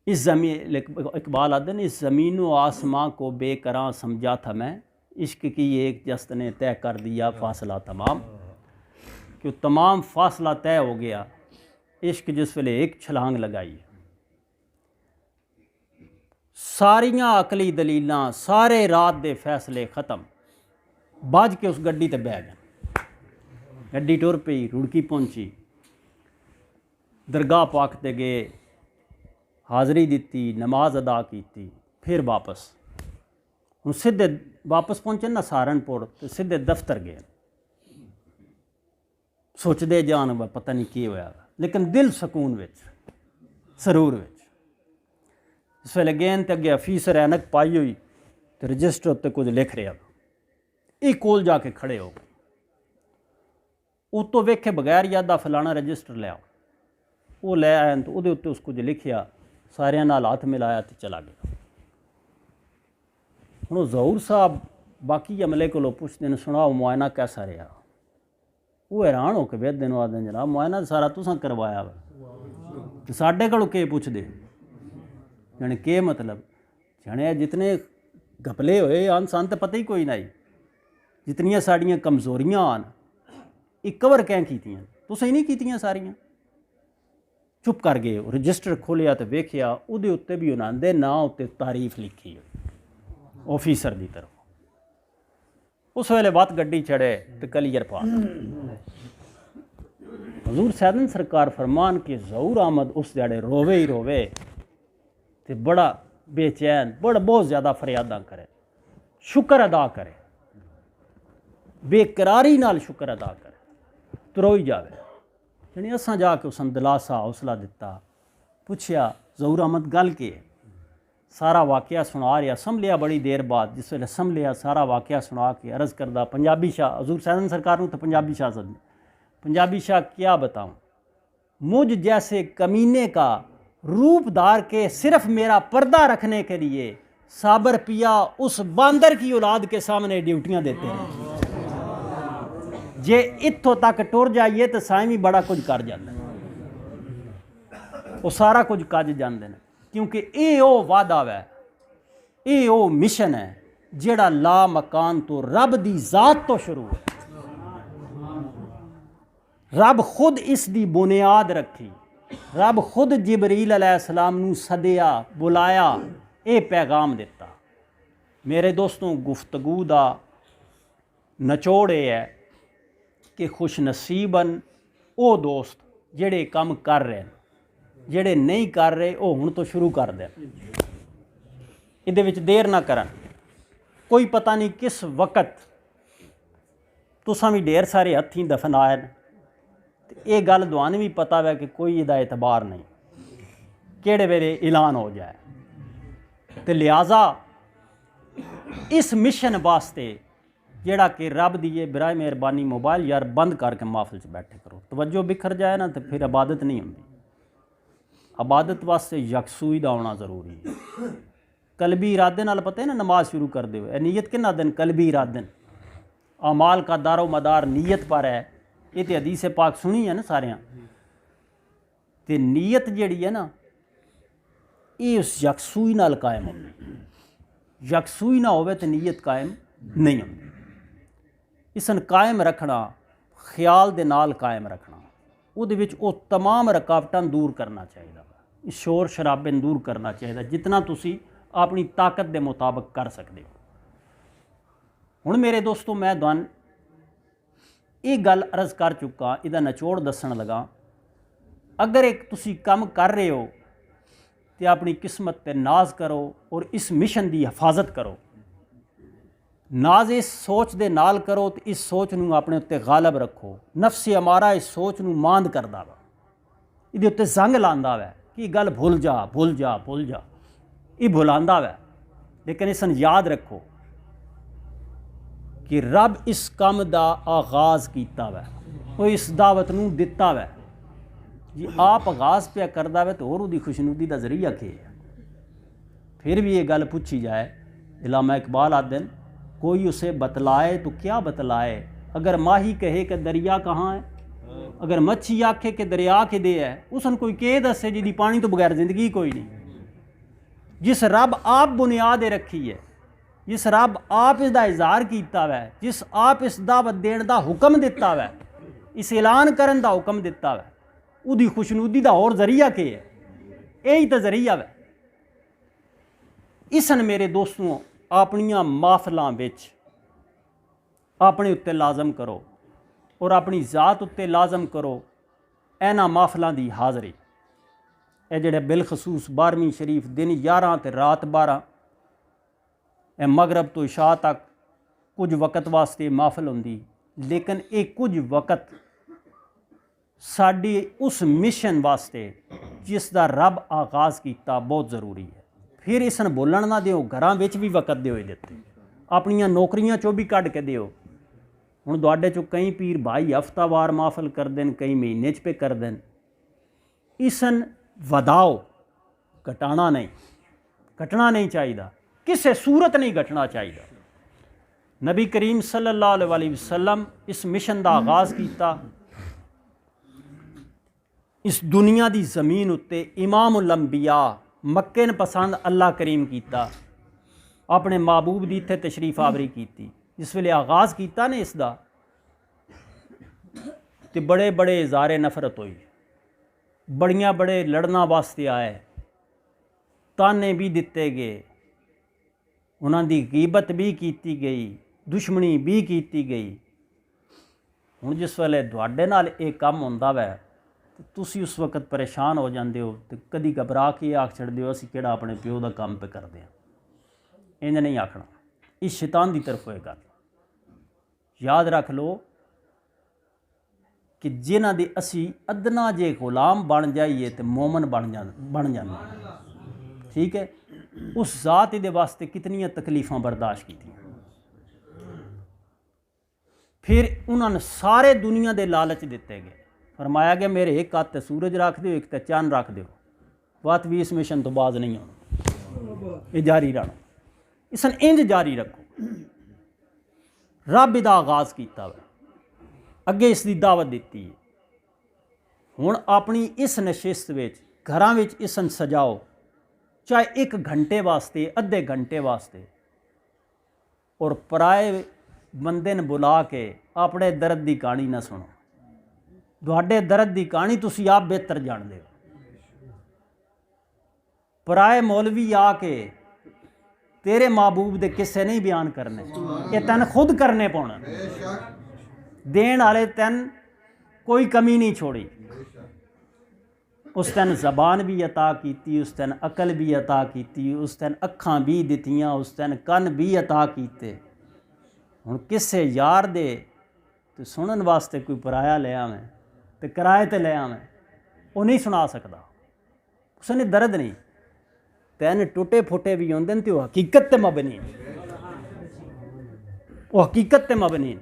इस ज़मीन, इकबाल आदन, इस ज़मीन व आसमां को बेकरां समझा था मैं, इश्क की एक जस्त ने तय कर दिया फासला तमाम। कि तमाम फासला तय हो गया, इश्क जिस वेले एक छलांग लगाई। सारियां अकली दलीलां, सारे रात दे फैसले ख़त्म, बज के उस गड्डी ते बह गए। गड्डी टुर पई, रुड़की पहुंची, दरगाह पाक ते गए, हाज़री दी, नमाज अदा की, फिर वापस। हम सीधे वापस पहुंचे ना सहारनपुर, तो सीधे दफ्तर गए। सोचते जान पता नहीं की होया, लेकिन दिल सकून विच, सरूर विच। इस वेले गए तो अगे अफीसर ऐनक पाई हुई तो रजिस्टर उत्ते कुछ लिख रहा। एक कोल जाके खड़े हो गए, उतो वेखे बगैर यादा फलाना रजिस्टर लिया। वो लै आए तो वो उत्ते उस कुछ लिखिया, सारियां नाल हाथ मिलाया तो चला गया। हुण ज़हूर साहब बाकी अमले को पुछते हैं, सुनाओ मुआयना कैसा रहा? वो हैरान होकर बेहद दिन आदे जनाब मुआयना सारा तुसां करवाया वा, साडे कोलों के पुछदे? जाने के मतलब? जाने जितने घपले होए आन सन तो पता ही कोई नहीं, जितनियां साड़ियां कमज़ोरियां आन एक कवर कैं कीतियां, तुसें नहीं कीतियां सारियां। चुप कर गए। रजिस्टर खोलिया तो वेखिया उहदे उत्ते भी उन्हां दे नां उत्ते तारीफ लिखी ऑफिसर की तरफ। उस वेले बात गड्डी चढ़े तो कलियर पार। हजूर सैदन सरकार फरमान के ज़हूर अहमद उस दिहाड़े रोवे ही रोवे तो बड़ा बेचैन, बड़ा बहुत ज़्यादा फरियादा करे, शुक्र अदा करे, बेकरारी नाल शुक्र अदा करे, तुरोई जावे। यानी असां जाके उसन दिलासा हौसला दिता, पुछया ज़हूर अहमद गल के? सारा वाक़या सुना रहा। संभलिया बड़ी देर बाद, जिस वे संभलिया सारा वाक़या सुना के अर्ज़ करदा, पंजाबी शाह हजूर सैदन सरकार नूं तो पंजाबी शाह सद, पंजाबी शाह क्या बताऊं, मुझ जैसे कमीने का रूप धार के सिर्फ मेरा पर्दा रखने के लिए साबर पिया उस बांदर की औलाद के सामने ड्यूटियां देते हैं। जे इत्थों तक टुर जाइए तो साईं भी बड़ा कुछ कर जाते हैं, वो सारा कुछ कज जाते हैं, क्योंकि ये वो वादा है, ये वो मिशन है जेड़ा ला मकान तो रब दी जात तो शुरू है। रब खुद इस दी बुनियाद रखी, रब खुद जिबरील अलैहिस्सलाम नूं सदिया, बुलाया, ये पैगाम दिता। मेरे दोस्तों गुफ्तगू दा नचोड़ ये है कि खुश नसीबन वो दोस्त जेड़े काम कर रहे हैं, जेड़े नहीं कर रहे वो हुण तो शुरू कर दें, इहदे विच देर ना करन। कोई पता नहीं किस वक्त तुसां भी ढेर सारे हत्थीं दफनाए न, ये गल दुआन भी पता है कि कोई इहदा एतबार नहीं केड़े वेले ऐलान हो जाए। तो लिहाजा इस मिशन वास्ते जेड़ा कि रब दी ये बराए मेहरबानी मोबाइल यार बंद करके महफिल च बैठे करो, तवज्जो बिखर जाए ना तो फिर इबादत नहीं होंदी। इबादत वास्ते यकसूई दा होना ज़रूरी है। कलबी इरादे नाल पता है ना नमाज शुरू कर दे, नीयत किन्ना दिन? कलबी इरादे। अमाल का दारो मदार नीयत पर है, ये तो हदीस पाक सुनी है ना सारियां। ते नीयत जिहड़ी है ना ये उस यकसूई नाल कायम होंदी, यकसूई ना होवे तो नीयत कायम नहीं होंदी। इसन कायम रखना, ख्याल दे नाल कायम रखना, उहदे विच वो तमाम रुकावटां दूर करना चाहिए, शोर शराबे दूर करना चाहिए जितना तुसी अपनी ताकत के मुताबिक कर सकते हो। हुण मेरे दोस्तों मैं तुहानूं ये गल अर्ज कर चुका, इहदा निचोड़ दस्सण लगा। अगर एक तुसी काम कर रहे हो तो अपनी किस्मत ते नाज करो और इस मिशन की हिफाजत करो। नाज इस सोच दे नाल करो तो इस सोच नूं अपने उत्ते गालब रखो। नफ्स अमारा इस सोच नूं मांद करदा वा, इहदे उत्ते जंग लांदा वा कि गल भुल जा भुल जा भुल जा, ये भुलांदा वा। लेकिन इसन याद रखो कि रब इस काम दा आगाज़ कीता वा, वो इस दावत नूं दिता वा जी। आप आगाज़ पे करदा वा तो होर उहदी खुशनुदी दा जरिया के है। फिर भी ये गल पूछी जाए, इलामा इकबाल आखदे न कोई उसे बतलाए तो क्या बतलाए, अगर माही कहे कि दरिया कहाँ है, अगर मच्छी आखे कि दरिया के दे है, उसन कोई के दसे जिहदी पानी तो बगैर जिंदगी कोई नहीं। जिस रब आप बुनियाद रखी है, जिस रब आप इसका इजहार किया वै, जिस आप इस दावत देने का हुक्म दिता वै, इस ऐलान करने का हुक्म दिता वै, उहदी खुशनुदी का होर जरिया के है, यही तो जरिया वै। इसन मेरे दोस्तों अपनियां महफिलां विच अपने उत्ते लाजम करो और अपनी जात उत्ते लाजम करो इन्हां महफिलां दी हाज़री। ये जिहड़े बिलखसूस 12वीं शरीफ दिन 11 ते रात 12, ए मगरब तो इशा तक कुछ वक़्त वास्ते महफिल होंदी, लेकिन ये कुछ वक़्त साडी उस मिशन वास्ते जिसका रब आगाज़ किया बहुत ज़रूरी है। फिर इसन बोलन ना दिओ, घरां विच भी वक़्त दिओ इहदे, अपनियां नौकरियां चों भी कढ के दिओ। हुण तुहाडे चों कई पीर भाई हफ्तावार महफिल करदे न, कई महीने च पे करदे न। इसन वधाओ, घटाना नहीं, घटना नहीं चाहिए, किसी सूरत नहीं घटना चाहिए। नबी करीम सल्लल्लाहु अलैहि वसल्लम इस मिशन का आगाज़ किया, इस दुनिया की ज़मीन उत्ते इमामुल अंबिया मक्के न पसंद अल्लाह करीम किया, अपने महबूब की इत्थे तशरीफ आवरी की। जिस वेले आगाज़ किया ने इसका तो बड़े बड़े इज़हारे नफरत हुई, बड़ियां बड़े लड़ना वास्ते आए, ताने भी दिते गए, उन्हां दी गीबत भी की गई, दुश्मनी भी की गई। हुण जिस वेले तुहाडे नाल ये काम हुंदा वै तो तुसी उस वक्त परेशान हो जाते हो, तो कदी घबरा के आख छड़दे हो असीं किहड़ा अपने प्यो का काम पे करते हैं। इंज नहीं आखना, इस शैतान की तरफ होए गल। याद रख लो कि जिन्हां दे असीं अदना जे गुलाम बन जाइए तो मोमन बन जाते। ठीक है, उस जात दे वास्ते कितनियां तकलीफ़ां बर्दाश्त की। फिर उन्होंने सारे दुनिया के लालच दिते गए, फरमाया गया मेरे एक हत्थ सूरज रख दो, एक तो चंद रख दो, बात भी इस मिशन तो बाज नहीं होना, ये जारी रहना। इसन इंज जारी रखो। रब दा आगाज़ किया, अगे इसकी दावत दी है। हुण अपनी इस नशिस्त विच घरां विच इसन सजाओ, चाहे 1 घंटे वास्ते, अद्धे घंटे वास्ते, और पराए बंदे न बुला के अपने दर्द की कहानी ना सुनो। तुहाडे दर्द की कहानी तुसी आप बेहतर जानते हो। पराए मौलवी आके तेरे महबूब दे किस्से नहीं बयान करने, ये तैन खुद करने पौने। देण वाले तैन कोई कमी नहीं छोड़ी। उस तैन जबान भी अता की, उस तैन अकल भी अता की, उस तैन अखां भी दित्तियां, उस तैन कन भी अता कीते। हुण किसे यार दे तो सुनन वास्ते कोई पराया ले आवें तो किराए ते ले आवें, वो नहीं सुना सकता, उसने दर्द नहीं। तैन टुटे फुटे भी होंदे न ते हकीकत ते मबनी, वो हकीकत ते मबनी।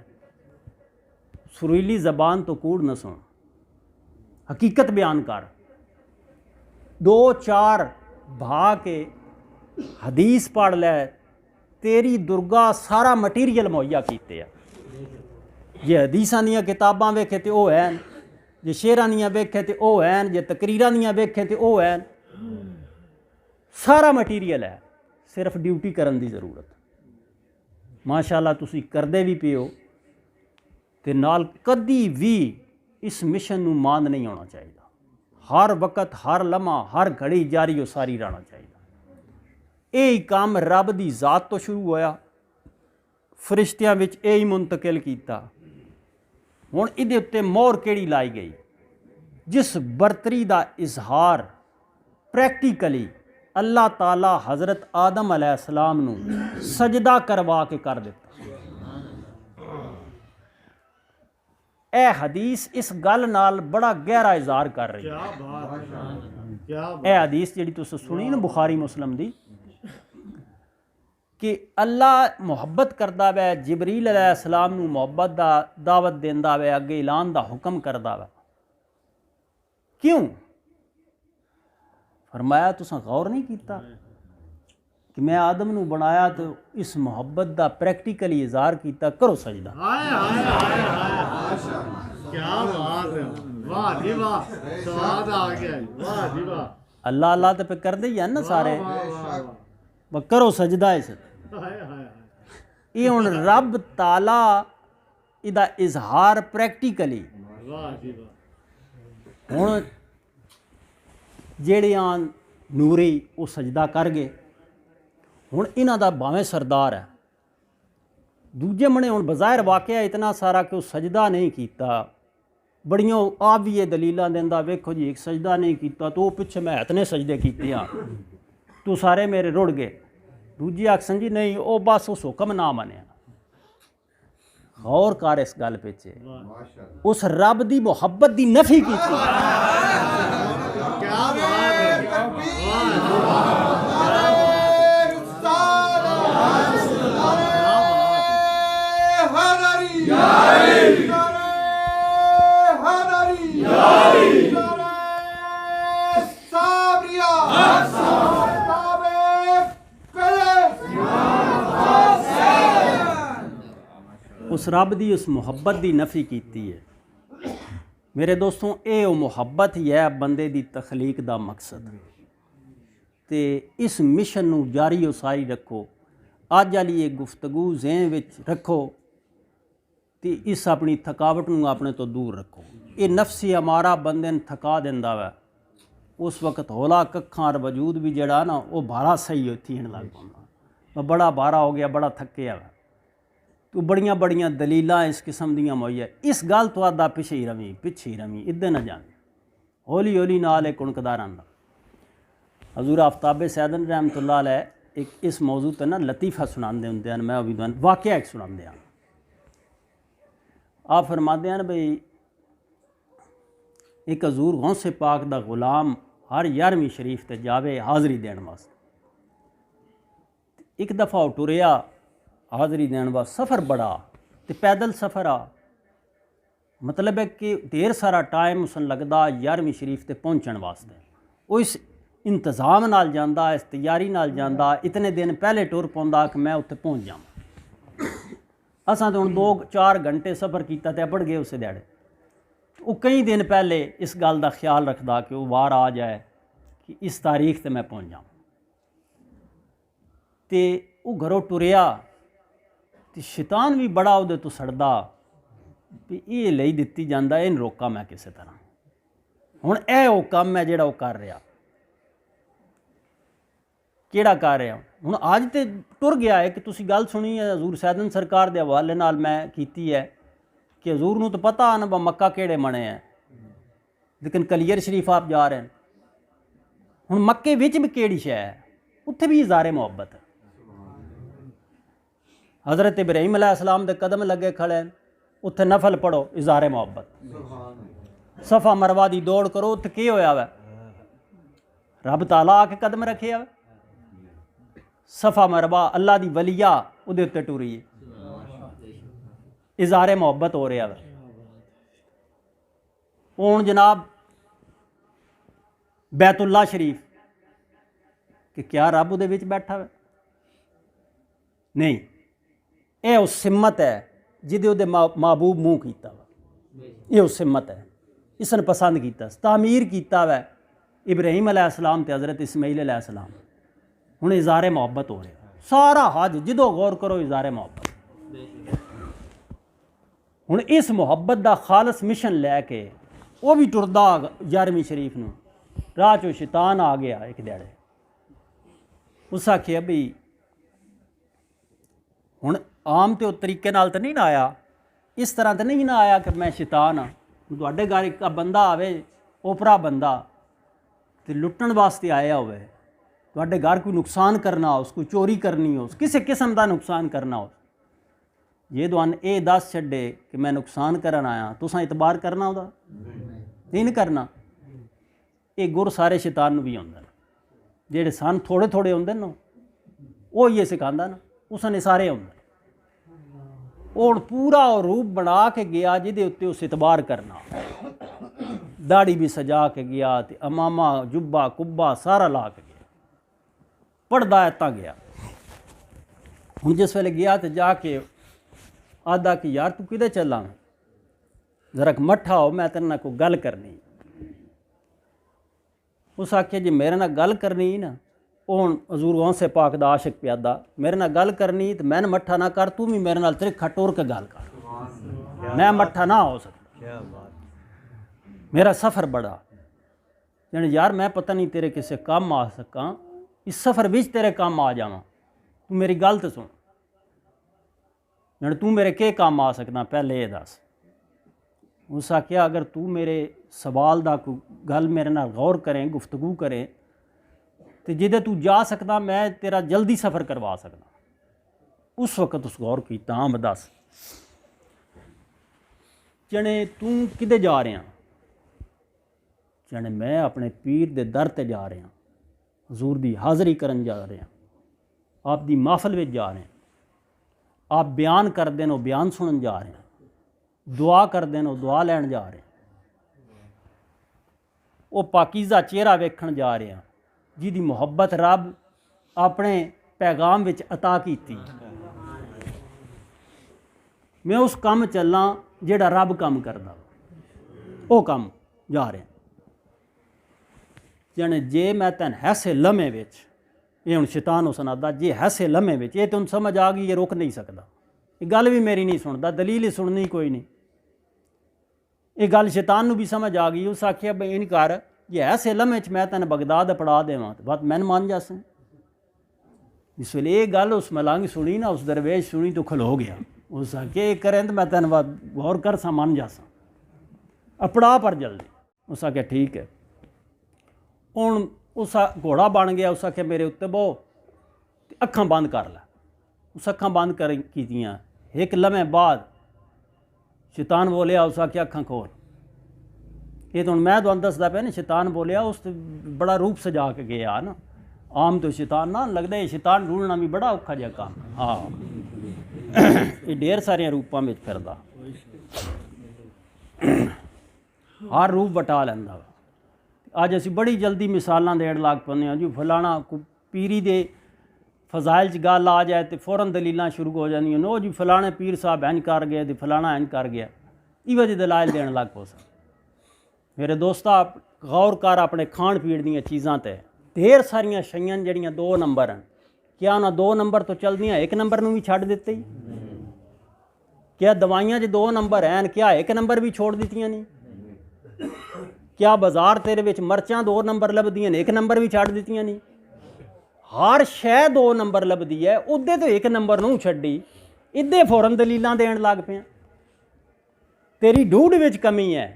सुरीली जबान तो कूड़ न सुन, हकीकत बयान कर। 2-4 भा के हदीस पढ़ लै, तेरी दुर्गा सारा मटीरियल मुहैया कीते। जे हदीसां दियां किताबां वेखे तो वो हैं, जे शेरां दियां वेखे तो वो हैं, जे तकरीरां दियां वेखे तो वो हैं। सारा मटीरियल है, सिर्फ ड्यूटी करन दी ज़रूरत। माशाअल्लाह तुसी करदे भी पे हो ते नाल कदी भी इस मिशन नूं मांद नहीं होना चाहिए। हर वक्त, हर लम्हा, हर घड़ी जारी हो सारी रहना चाहिए। यही काम रब दी ज़ात तो शुरू होया, फरिश्तियां विच यही मुंतकिल कीता। हुण इहदे उत्ते मोहर किहड़ी लाई गई? जिस बरतरी दा इजहार प्रैक्टिकली अल्लाह ताला हज़रत आदम अलैहिस्सलाम नूं सजदा करवा के कर दिता। ए हदीस इस गल नाल बड़ा गहरा इजहार कर रही है। ए हदीस जिहड़ी तुसीं सुनी ना बुखारी मुस्लिम दी, कि अल्लाह मुहब्बत करदा वै, जिबरील अलैहिस्सलाम नूं मुहब्बत दा दावत देंदा वै, अगे ऐलान दा हुक्म करदा वै। क्यों? फरमाया तुसां गौर नहीं कीता कि मैं आदम नूं बनाया तो इस मुहब्बत दा प्रैक्टिकली इजहार कीता, करो सजदा। क्या बात है, वाह जी वाह, स्वाद आ गया, वाह जी वाह। अल्लाह अल्लाह तो पे करदे ही हैं ना सारे, करो सजदा। इस ये हुण रब ताला इहदा इजहार प्रैक्टिकली, हुण जेड़ियां नूरी वो सजदा कर गए। हुण इन्हां दा भावें सरदार है, दूजे मने हुण बज़ाहिर वाक़या इतना सारा कि वो सजदा नहीं कीता। बड़ियां आप भी ये दलीलां देंदा, वेखो जी एक सजदा नहीं कीता तो वो पिछे मैं इतने सजदे कीते हैं, तो सारे मेरे रुड़ गए। दूजी आखसन जी नहीं, वो बस उस हुक्म ना मनिया। गौर कर इस गल पिछे, उस रब दी मुहब्बत दी नफी की। उस रब दी उस मुहब्बत दी नफी कीती है। मेरे दोस्तों, ये वो मुहब्बत ही है बंदे दी तखलीक दा मकसद। ते इस मिशन नूं जारी उसारी रखो। अज वाली ये गुफ्तगू ज़हन विच रखो ते इस अपनी थकावट नूं अपने तो दूर रखो। ये नफसी अमारा बंदे नूं थका दिंदा वै। उस वक्त हौला कक्खां वजूद भी जड़ा ना वो भारा सही थीन लग पांदा, बड़ा भारा हो गया, बड़ा थकिया वै। तो बड़ियां बड़ियां दलीलां इस किस्म दियां मुहैया। इस गल तो आदा पिछे ही रवी, पिछे ही रवी, इधर न जाने। हौली हौली नाल एक कुणकदा रहिंदा। हजूर आफ्ताब सैदन रहमतुल्लाह अलैह एक इस मौजू ते ना लतीफ़ा सुनाते होंदे हैं। मैं अभी वाक़या एक सुनाते हैं। आप फरमाते हैं भाई एक हजूर गौसे पाक दा गुलाम हर 11वीं शरीफ ते जावे हाज़री देने वास्ते। एक दफ़ा टुरिया हाज़री देने वास्ते, सफ़र बड़ा तो पैदल सफ़र आ, मतलब है कि ढेर सारा टाइम उसन लगदा 11वीं शरीफ ते पहुँचने वास्ते। वो इस इंतज़ाम नाल जांदा, इस तैयारी नाल जांदा, इतने दिन पहले टुर पौंदा कि मैं उत्थे पहुँच जावां। असां तो हुण 2-4 घंटे सफ़र किया तो अबड़ गए उस दिहाड़े। वो कई दिन पहले इस गल का ख्याल रखदा कि वो वार आ जाए कि इस तारीख ते मैं पहुँच जावां। तो वो घरों टुरिया तो शैतान भी बड़ा उहदे तो सड़दा भी ये लई दित्ती जांदा, इन रोका मैं किसी तरह। हुण ए वो काम है जिहड़ा वो कर रहा, किहड़ा कर रहा। हुण अज तो टुर गया है कि तुसीं गल सुनी है हजूर सैदन सरकार के हवाले नाल मैं कीती है कि हजूर नूं तो पता ना ब मक्का किहड़े मने है, लेकिन कलियर शरीफ आप जा रहे हैं। हुण मक्के विच भी किहड़ी शै है, उत्थे भी इज़हारे मुहब्बत है। हज़रत इब्राहीम अलैहिस्सलाम दे कदम लगे खड़े, उत्थे नफल पढ़ो इज़हारे मुहब्बत। सफ़ा मरवा दी दौड़ करो, उत्थे की होया वै, रब ताला आके कदम रखे वै। सफ़ा मरवा अल्लाह दी वलिया उहदे उत्ते टुरी है, इज़हारे मुहब्बत हो रहा वै। हुण जनाब बैतुल्ला शरीफ कि क्या रब उहदे विच बैठा वै? नहीं, यह उस सिमत है जिदे उहदे महबूब मूँह कीता वा ये उस हिम्मत है इसने पसंद किया तामीर किया वै इब्राहीम अलैहिस्सलाम ते हज़रत इस्माईल अलैहिस्सलाम हुण इज़ारे मुहब्बत हो रहा सारा हज जिदों गौर करो इज़ारे मुहब्बत हुण इस मुहब्बत दा खालस मिशन लैके वो भी टुरदा 11वीं शरीफ नूं राह चो शैतान आ गया एक ध्याड़े उस आखिया भी हुण आम तो तरीके नाल तो नहीं ना आया इस तरह तो नहीं ना आया कि मैं शैतान हाँ तुहाडे घर एक बंदा आवे ओपरा बंदा तो लुट्टण वास्ते आया होवे तुहाडे घर कोई नुकसान करना हो कोई चोरी करनी हो किसी किस्म का नुकसान करना हो जे तुहानू ये दस छड्डे कि मैं नुकसान करन आया तुसां इतबार करना उहदा नहीं करना। ये गुर सारे शैतान नूं भी आउंदे ने जेहड़े सन थोड़े थोड़े आउंदे न वो ये सिखांदा ना उसने सारे आउंदे और पूरा रूप बना के गया जिहदे उत्ते उस इतबार करना दाढ़ी भी सजा के गया ते अमामा जुब्बा कुब्बा सारा ला के गया पढ़दा इत्ता गया। हुण जिस वेले गया तो जाके आदा कि यार तू किधे चला जरा मट्ठा हो मैं तेरे नाल कोई गल करनी उस आखिया जी मेरे नाल गल करनी ना हुण हजूर गौसे पाक दा आशिक प्यादा मेरे नाल गल करनी तो मैंने मट्ठा ना कर तू भी मेरे नाल त्रिखा टोर के गल कर मैं मट्ठा ना हो सकता मेरा सफ़र बड़ा यानी यार मैं पता नहीं तेरे किसी काम आ सका इस सफ़र विच तेरे काम आ जावां तू मेरी गल तो सुन यानी तू मेरे के काम आ सकना पहले ये दस। उस आखिया अगर तू मेरे सवाल दा कोई गल मेरे नाल गौर करें गुफ्तगू करें तो जिदे तू जा सकदा मैं तेरा जल्दी सफ़र करवा सकदा। उस वक्त उस गौर कीता हाँ दस जने तू किधे जा रहा जने मैं अपने पीर दे दर ते जा रहा हजूर दी हाज़री करन जा रहा आप दी महफल में जा रहे आप बयान करते हो बयान सुनन जा रहे हैं दुआ करते हो दुआ लैन जा रहे वो पाकीज़ा चेहरा वेखण जा रहे हैं जिहदी मुहब्बत रब अपने पैगाम विच अता कीती मैं उस काम चलना जिहड़ा रब काम करदा वो काम जा रहा जाने जे मैं तैन हैसे लम्हे विच ये हुण शैतान उस सुनादा जे हैसे लम्हे विच ये तुम समझ आ गई ये रुक नहीं सकदा ये गल भी मेरी नहीं सुनदा दलील ही सुननी कोई नहीं ये गल शैतान नूं भी समझ आ गई उस आखिया बई इन कर जे ऐसे लम्हे च मैं तैन बगदाद पढ़ा देवां तो बात मैन मान जासे जिस वेले ये गल उस मलांग सुनी ना उस दरवेश सुनी तो खलो गया उस आखिया ये करें तो मैं तैन गौर कर सा मान जासा अपड़ा पर जल्दी उस आखिया ठीक है हुण उस घोड़ा बन गया उस आखिया मेरे उत्ते बो अखां बंद कर लै उस अखां बंद कर कीतियां एक लम्हे बाद शैतान बोलिया उस आखिया अखां खोल ये तो मैं तुहानूं दसदा पिया ना शैतान बोलिया उस बड़ा रूप सजा के गया ना आम तो शैतान ना लगता है शैतान ढूंढना भी बड़ा औखा जिहा काम हाँ ये ढेर सारिया रूपां में फिरदा हर रूप बटा लैंदा वा अज असीं बड़ी जल्दी मिसालां देण लग पैंदे हां जी फलाना पीरी दे फजाइल च गल आ जाए तो फौरन दलीलां शुरू हो जांदियां नो जी फलाने पीर साहब इंज कर गए तो फलाना इंज कर गया इवे जी दलाइल देण लग पो सा मेरे दोस्ता गौर कर अपने खाण पीण दीयां चीज़ां ते ढेर सारियां शैयां जिहड़ियां 2 नंबर हैं क्या उन्हां 2 नंबर तो चलदियां 1 नंबर नूं भी छड्ड दित्ते क्या दवाइयां च 2 नंबर हैं क्या 1 नंबर भी छोड़ दित्तियां नहीं क्या बाजार तेरे विच मर्चां 2 नंबर लभदियां 1 नंबर भी छड्ड दित्तियां नहीं हर शै 2 नंबर लभदी है उदे तो 1 नंबर नूं छड्डी इदे फौरन दलीलां देण लग पिया तेरी ढूढ़ विच कमी है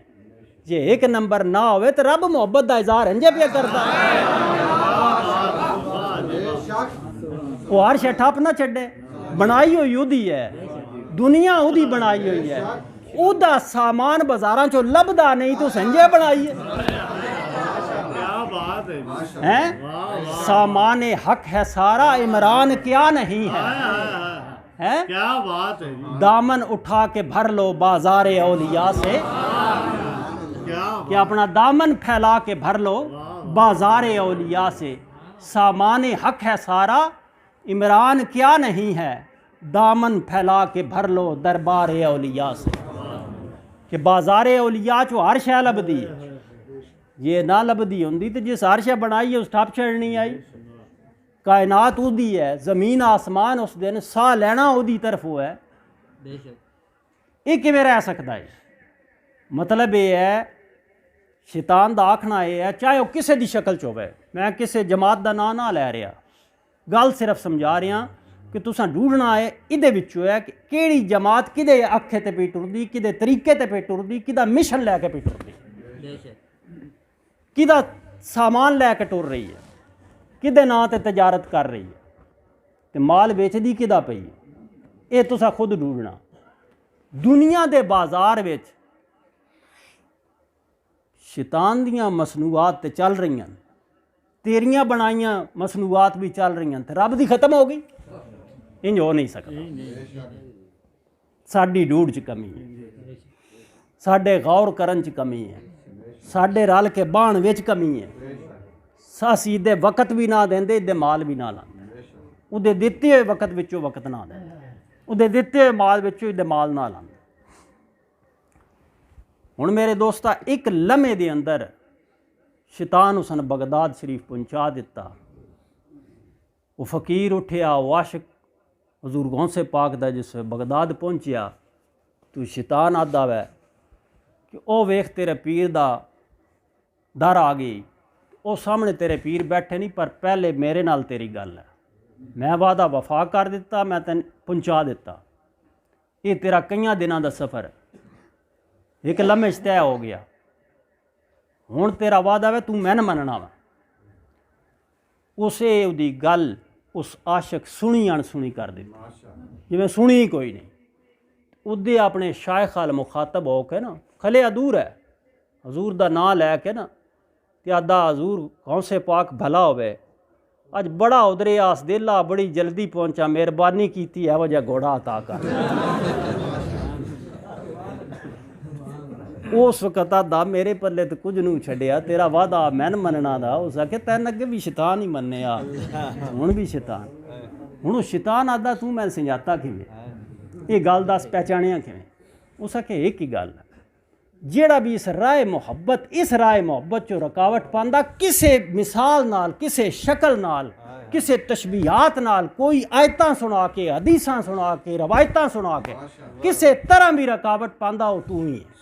जे 1 नंबर ना होवे तो रब मुहब्बत दा इज़हार इंजे पिया करदा वो हर शै ठप ना छड्डे बनाई होई उहदी है दुनिया उहदी बनाई हुई है उहदा सामान बाजारां चों लभदा नहीं तो संजे बनाई है सामान हक है सारा इमरान क्या नहीं है क्या बात है दामन उठा के भर लो बाजार औलिया से कि अपना दामन फैला के भर लो बाजार औलिया से सामान हक है सारा इमरान क्या नहीं है दामन फैला के भर लो दरबार औलिया से, कि बाजार औलिया चो हर शै लभदी है। ये ना लभदी होंदी तो जिस हर शै बनाई है उस ठप छड़नी आई। कायनात उदी है, जमीन आसमान उस दिन, साह लैना उदी तरफ है। ये किवें रह सकता है? मतलब ये है शैतान दा आखना ये है, चाहे वह किसी दी शक्ल च होवे, मैं किसी जमात दा नाम ना लै रहा, गल सिर्फ समझा रहा कि तुसां ढूंढना है इहदे विचों है कि केड़ी जमात किदे अखे ते पई टुरदी, किदे तरीके ते पई टुरदी, किदा मिशन लैके पई टुरदी, किदा सामान लैके टुर रही है, किदे नां ते तजारत कर रही है, ते माल बेचदी किदा पई है, ये तुसां खुद ढूंढना। दुनिया दे बाजार विच शैतान दियां मसनूआत ते चल रही हैं, तेरियां बनाइयां मसनूआत भी चल रही हैं, ते रब दी खत्म हो गई? इंज हो नहीं सकता। साडी ढूंढ च कमी है, साडे गौर करन च कमी है, साडे रल के बाण विच कमी है। असीं दे वक्त भी ना देंदे, दे माल भी ना लांदे, उहदे दित्ते हुए वक्त विचों वक्त ना देंदे, उहदे दित्ते हुए माल विचों दे माल ना लांदे। हुण मेरे दोस्ता एक लम्हे दे अंदर शैतान उसन बगदाद शरीफ पहुंचा दिता। वो फ़कीर उठिया, वो आशिक हजूर गौसे पाक दा जिस बगदाद पहुंचिया, तो शैतान आदा वै कि ओ वेख तेरे पीर दा दर आ गई, ओ सामने तेरे पीर बैठे नहीं, पर पहले मेरे नाल तेरी गल है, मैं वादा वफा कर दिता, मैं तेन पहुंचा दिता, ये तेरा कई दिनों का सफ़र है, एक लम्हे च तय हो गया, हुण तेरा वादा वै, तू मैन मनना वा। उसे उदी गल उस आशिक सुनी अणसुनी कर दी, जिवें सुनी ही कोई नहीं। उदे अपने शायख अल मुखातब हो के ना, खले अदूर है, हजूर दा नां लैके ना, ते आदा हजूर गौसे पाक भला होवे, अज बड़ा उधरे आस दिला, बड़ी जल्दी पहुंचा, मेहरबानी कीती है वजह घोड़ा अता कर। उस वक्त आदा मेरे पल्ले तो कुछ नहीं छड़िया, तेरा वादा मैन मनना दा। उस आखे तैन अगे भी शैतान ही मन्निया, हुण भी शैतान। हुण शैतान आदा तू मैं समझाता किवें, ये गल दस पहचानिया किवें? उस आखे एक ही गल है, जेड़ा भी इस राह मुहब्बत, इस राह मुहब्बत चो रुकावट पांदा, किसे मिसाल नाल, किसे शक्ल नाल, किसे तशबीहात नाल, कोई आयतां सुना के, हदीसां सुना के, रवायतां सुना के, किसे तरह भी रुकावट पांदा, वो तू ही है।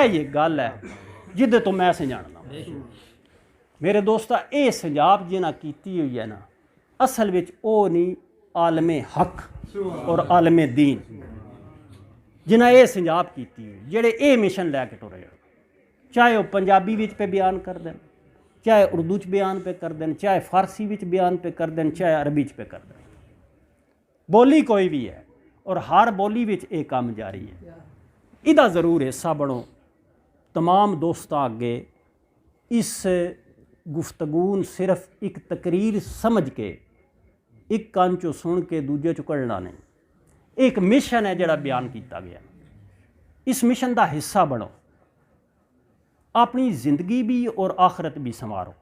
ये गल है जिदे तो मैं समझाना। मेरे दोस्ता ये संजाब जिन्हें कीती हुई है ना, असल विच ओ नहीं आलमे हक और आलमे दीन जिन्हें ये संजाब कीती हुई, जेड़े ये मिशन लैके टुरे, चाहे वह पंजाबी विच पे बयान कर दें, चाहे उर्दू च बयान पे कर दें, चाहे फारसी विच बयान पे कर दें, चाहे अरबी च पे कर दें, बोली कोई भी है और हर बोली विच ये काम जारी है। इदा ज़रूर हिस्सा बनो। तमाम दोस्तां अगे इस गुफ्तगू सिर्फ एक तकरीर समझ के, एक कान चो सुन के दूजे चो कढ़ना नहीं, एक मिशन है जिहड़ा बयान किया गया। इस मिशन का हिस्सा बनो, अपनी जिंदगी भी और आखरत भी संवारो,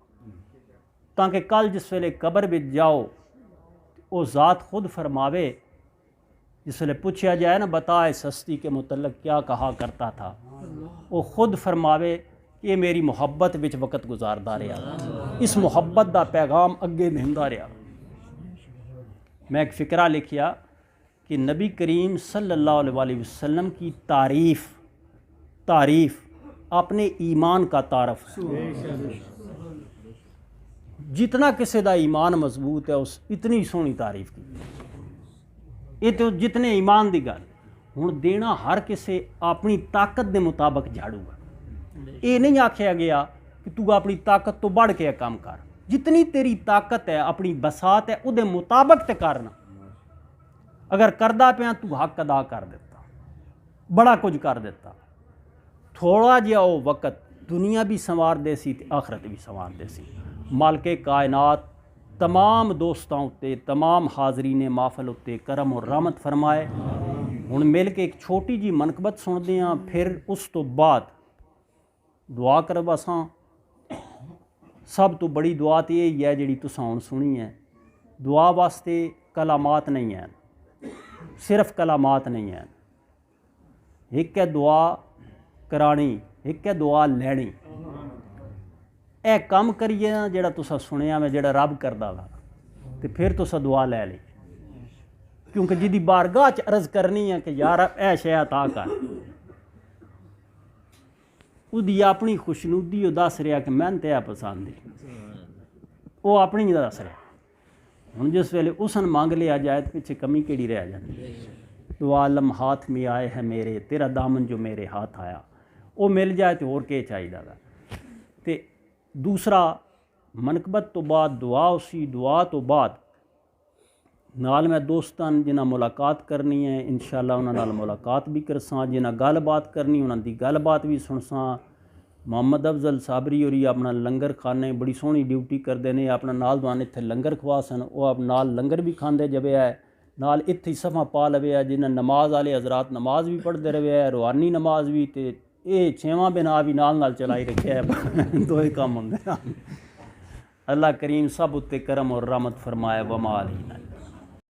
ताकि कल जिस वेले कबर में जाओ वो ज़ात खुद फरमावे, जिस वेले पूछा जाए ना बता इस हस्ती के मुतल्लक क्या कहा करता था, वो खुद फरमावे कि ये मेरी मुहब्बत विच वक्त गुजारदा रहा, इस मुहब्बत का पैगाम अगे देंदा रहा। मैं एक फ़िक्रा लिखिया कि नबी करीम सल्लल्लाहु अलैहि वसल्लम की तारीफ़ अपने ईमान का तारफ़ है। जितना किसी का ईमान मजबूत है उस इतनी सोहनी तारीफ़ की, ये तो जितने ईमान की गल। हुण देना हर किसी अपनी ताकत के मुताबिक झाड़ूगा, ये नहीं आख्या गया कि तू अपनी ताकत तो बढ़ के काम कर, जितनी तेरी ताकत है अपनी बसात है उहदे मुताबिक ते करना। अगर करदा पिया तू हक अदा कर देता, बड़ा कुछ कर देता। थोड़ा जिहा वो वक्त दुनिया भी संवार दे सी ते आखरत भी संवार दे सी। मालके कायनात तमाम दोस्तों उत्ते, तमाम हाजरीने महफल उत्ते करम और रहमत फरमाए। हुण मिल के एक छोटी जी मनकबत सुनते हैं, फिर उस तो बाद दुआ कर। असां सब तो बड़ी दुआ तो यही है जी तुसां हुण सुनी है। दुआ वास्ते कलामात नहीं है, सिर्फ कलामात नहीं है, एक है दुआ करानी, एक है दुआ लैनी। ए कम करिए ना जेड़ा तुसा सुनिया मैं, जेड़ा रब करदा वा, ते फिर तुसा दुआ लै ली, क्योंकि जिदी बारगाह च अर्ज करनी है कि यार ए शै अता कर, उसदी अपनी खुशनुदी दस रहा कि मैंने ते पसंद है, वो अपनी ही दस रहा। हुण जिस वेले उसन मंग लिया जाए तो पिछे कमी केड़ी रह जाती। दुआ लम हाथ में आए है मेरे, तेरा दामन जो मेरे हाथ आया, वो मिल जाए तो होर केह् चाहिदा वा। ते दूसरा मनकबत तो बाद दुआ उसी, दुआ तो बाद नाल मैं दोस्तां जिन्हां मुलाकात करनी है इंशाअल्लाह उन्हां नाल मुलाकात भी करसां, जिन्हां गलबात करनी उन्हां दी गलबात भी सुनसां। मोहम्मद अफजल साबरी होरी अपना लंगर खाने बड़ी सोहनी ड्यूटी करते हैं, अपना नाल दुआन इत्थे लंगर खवा सन, वो नाल लंगर भी खाते जबे है, नाल इत्थे सफ़ा पा लवे है। जिन्हें नमाज वाले हजरात नमाज भी पढ़ते रहे है, रूहानी नमाज भी, तो ये छेवां बिना भी नाल चलाई रखे है। दो ही काम होंगे। अल्लाह करीम सब उत्ते करम और रहमत फरमाए। वमा अलैना।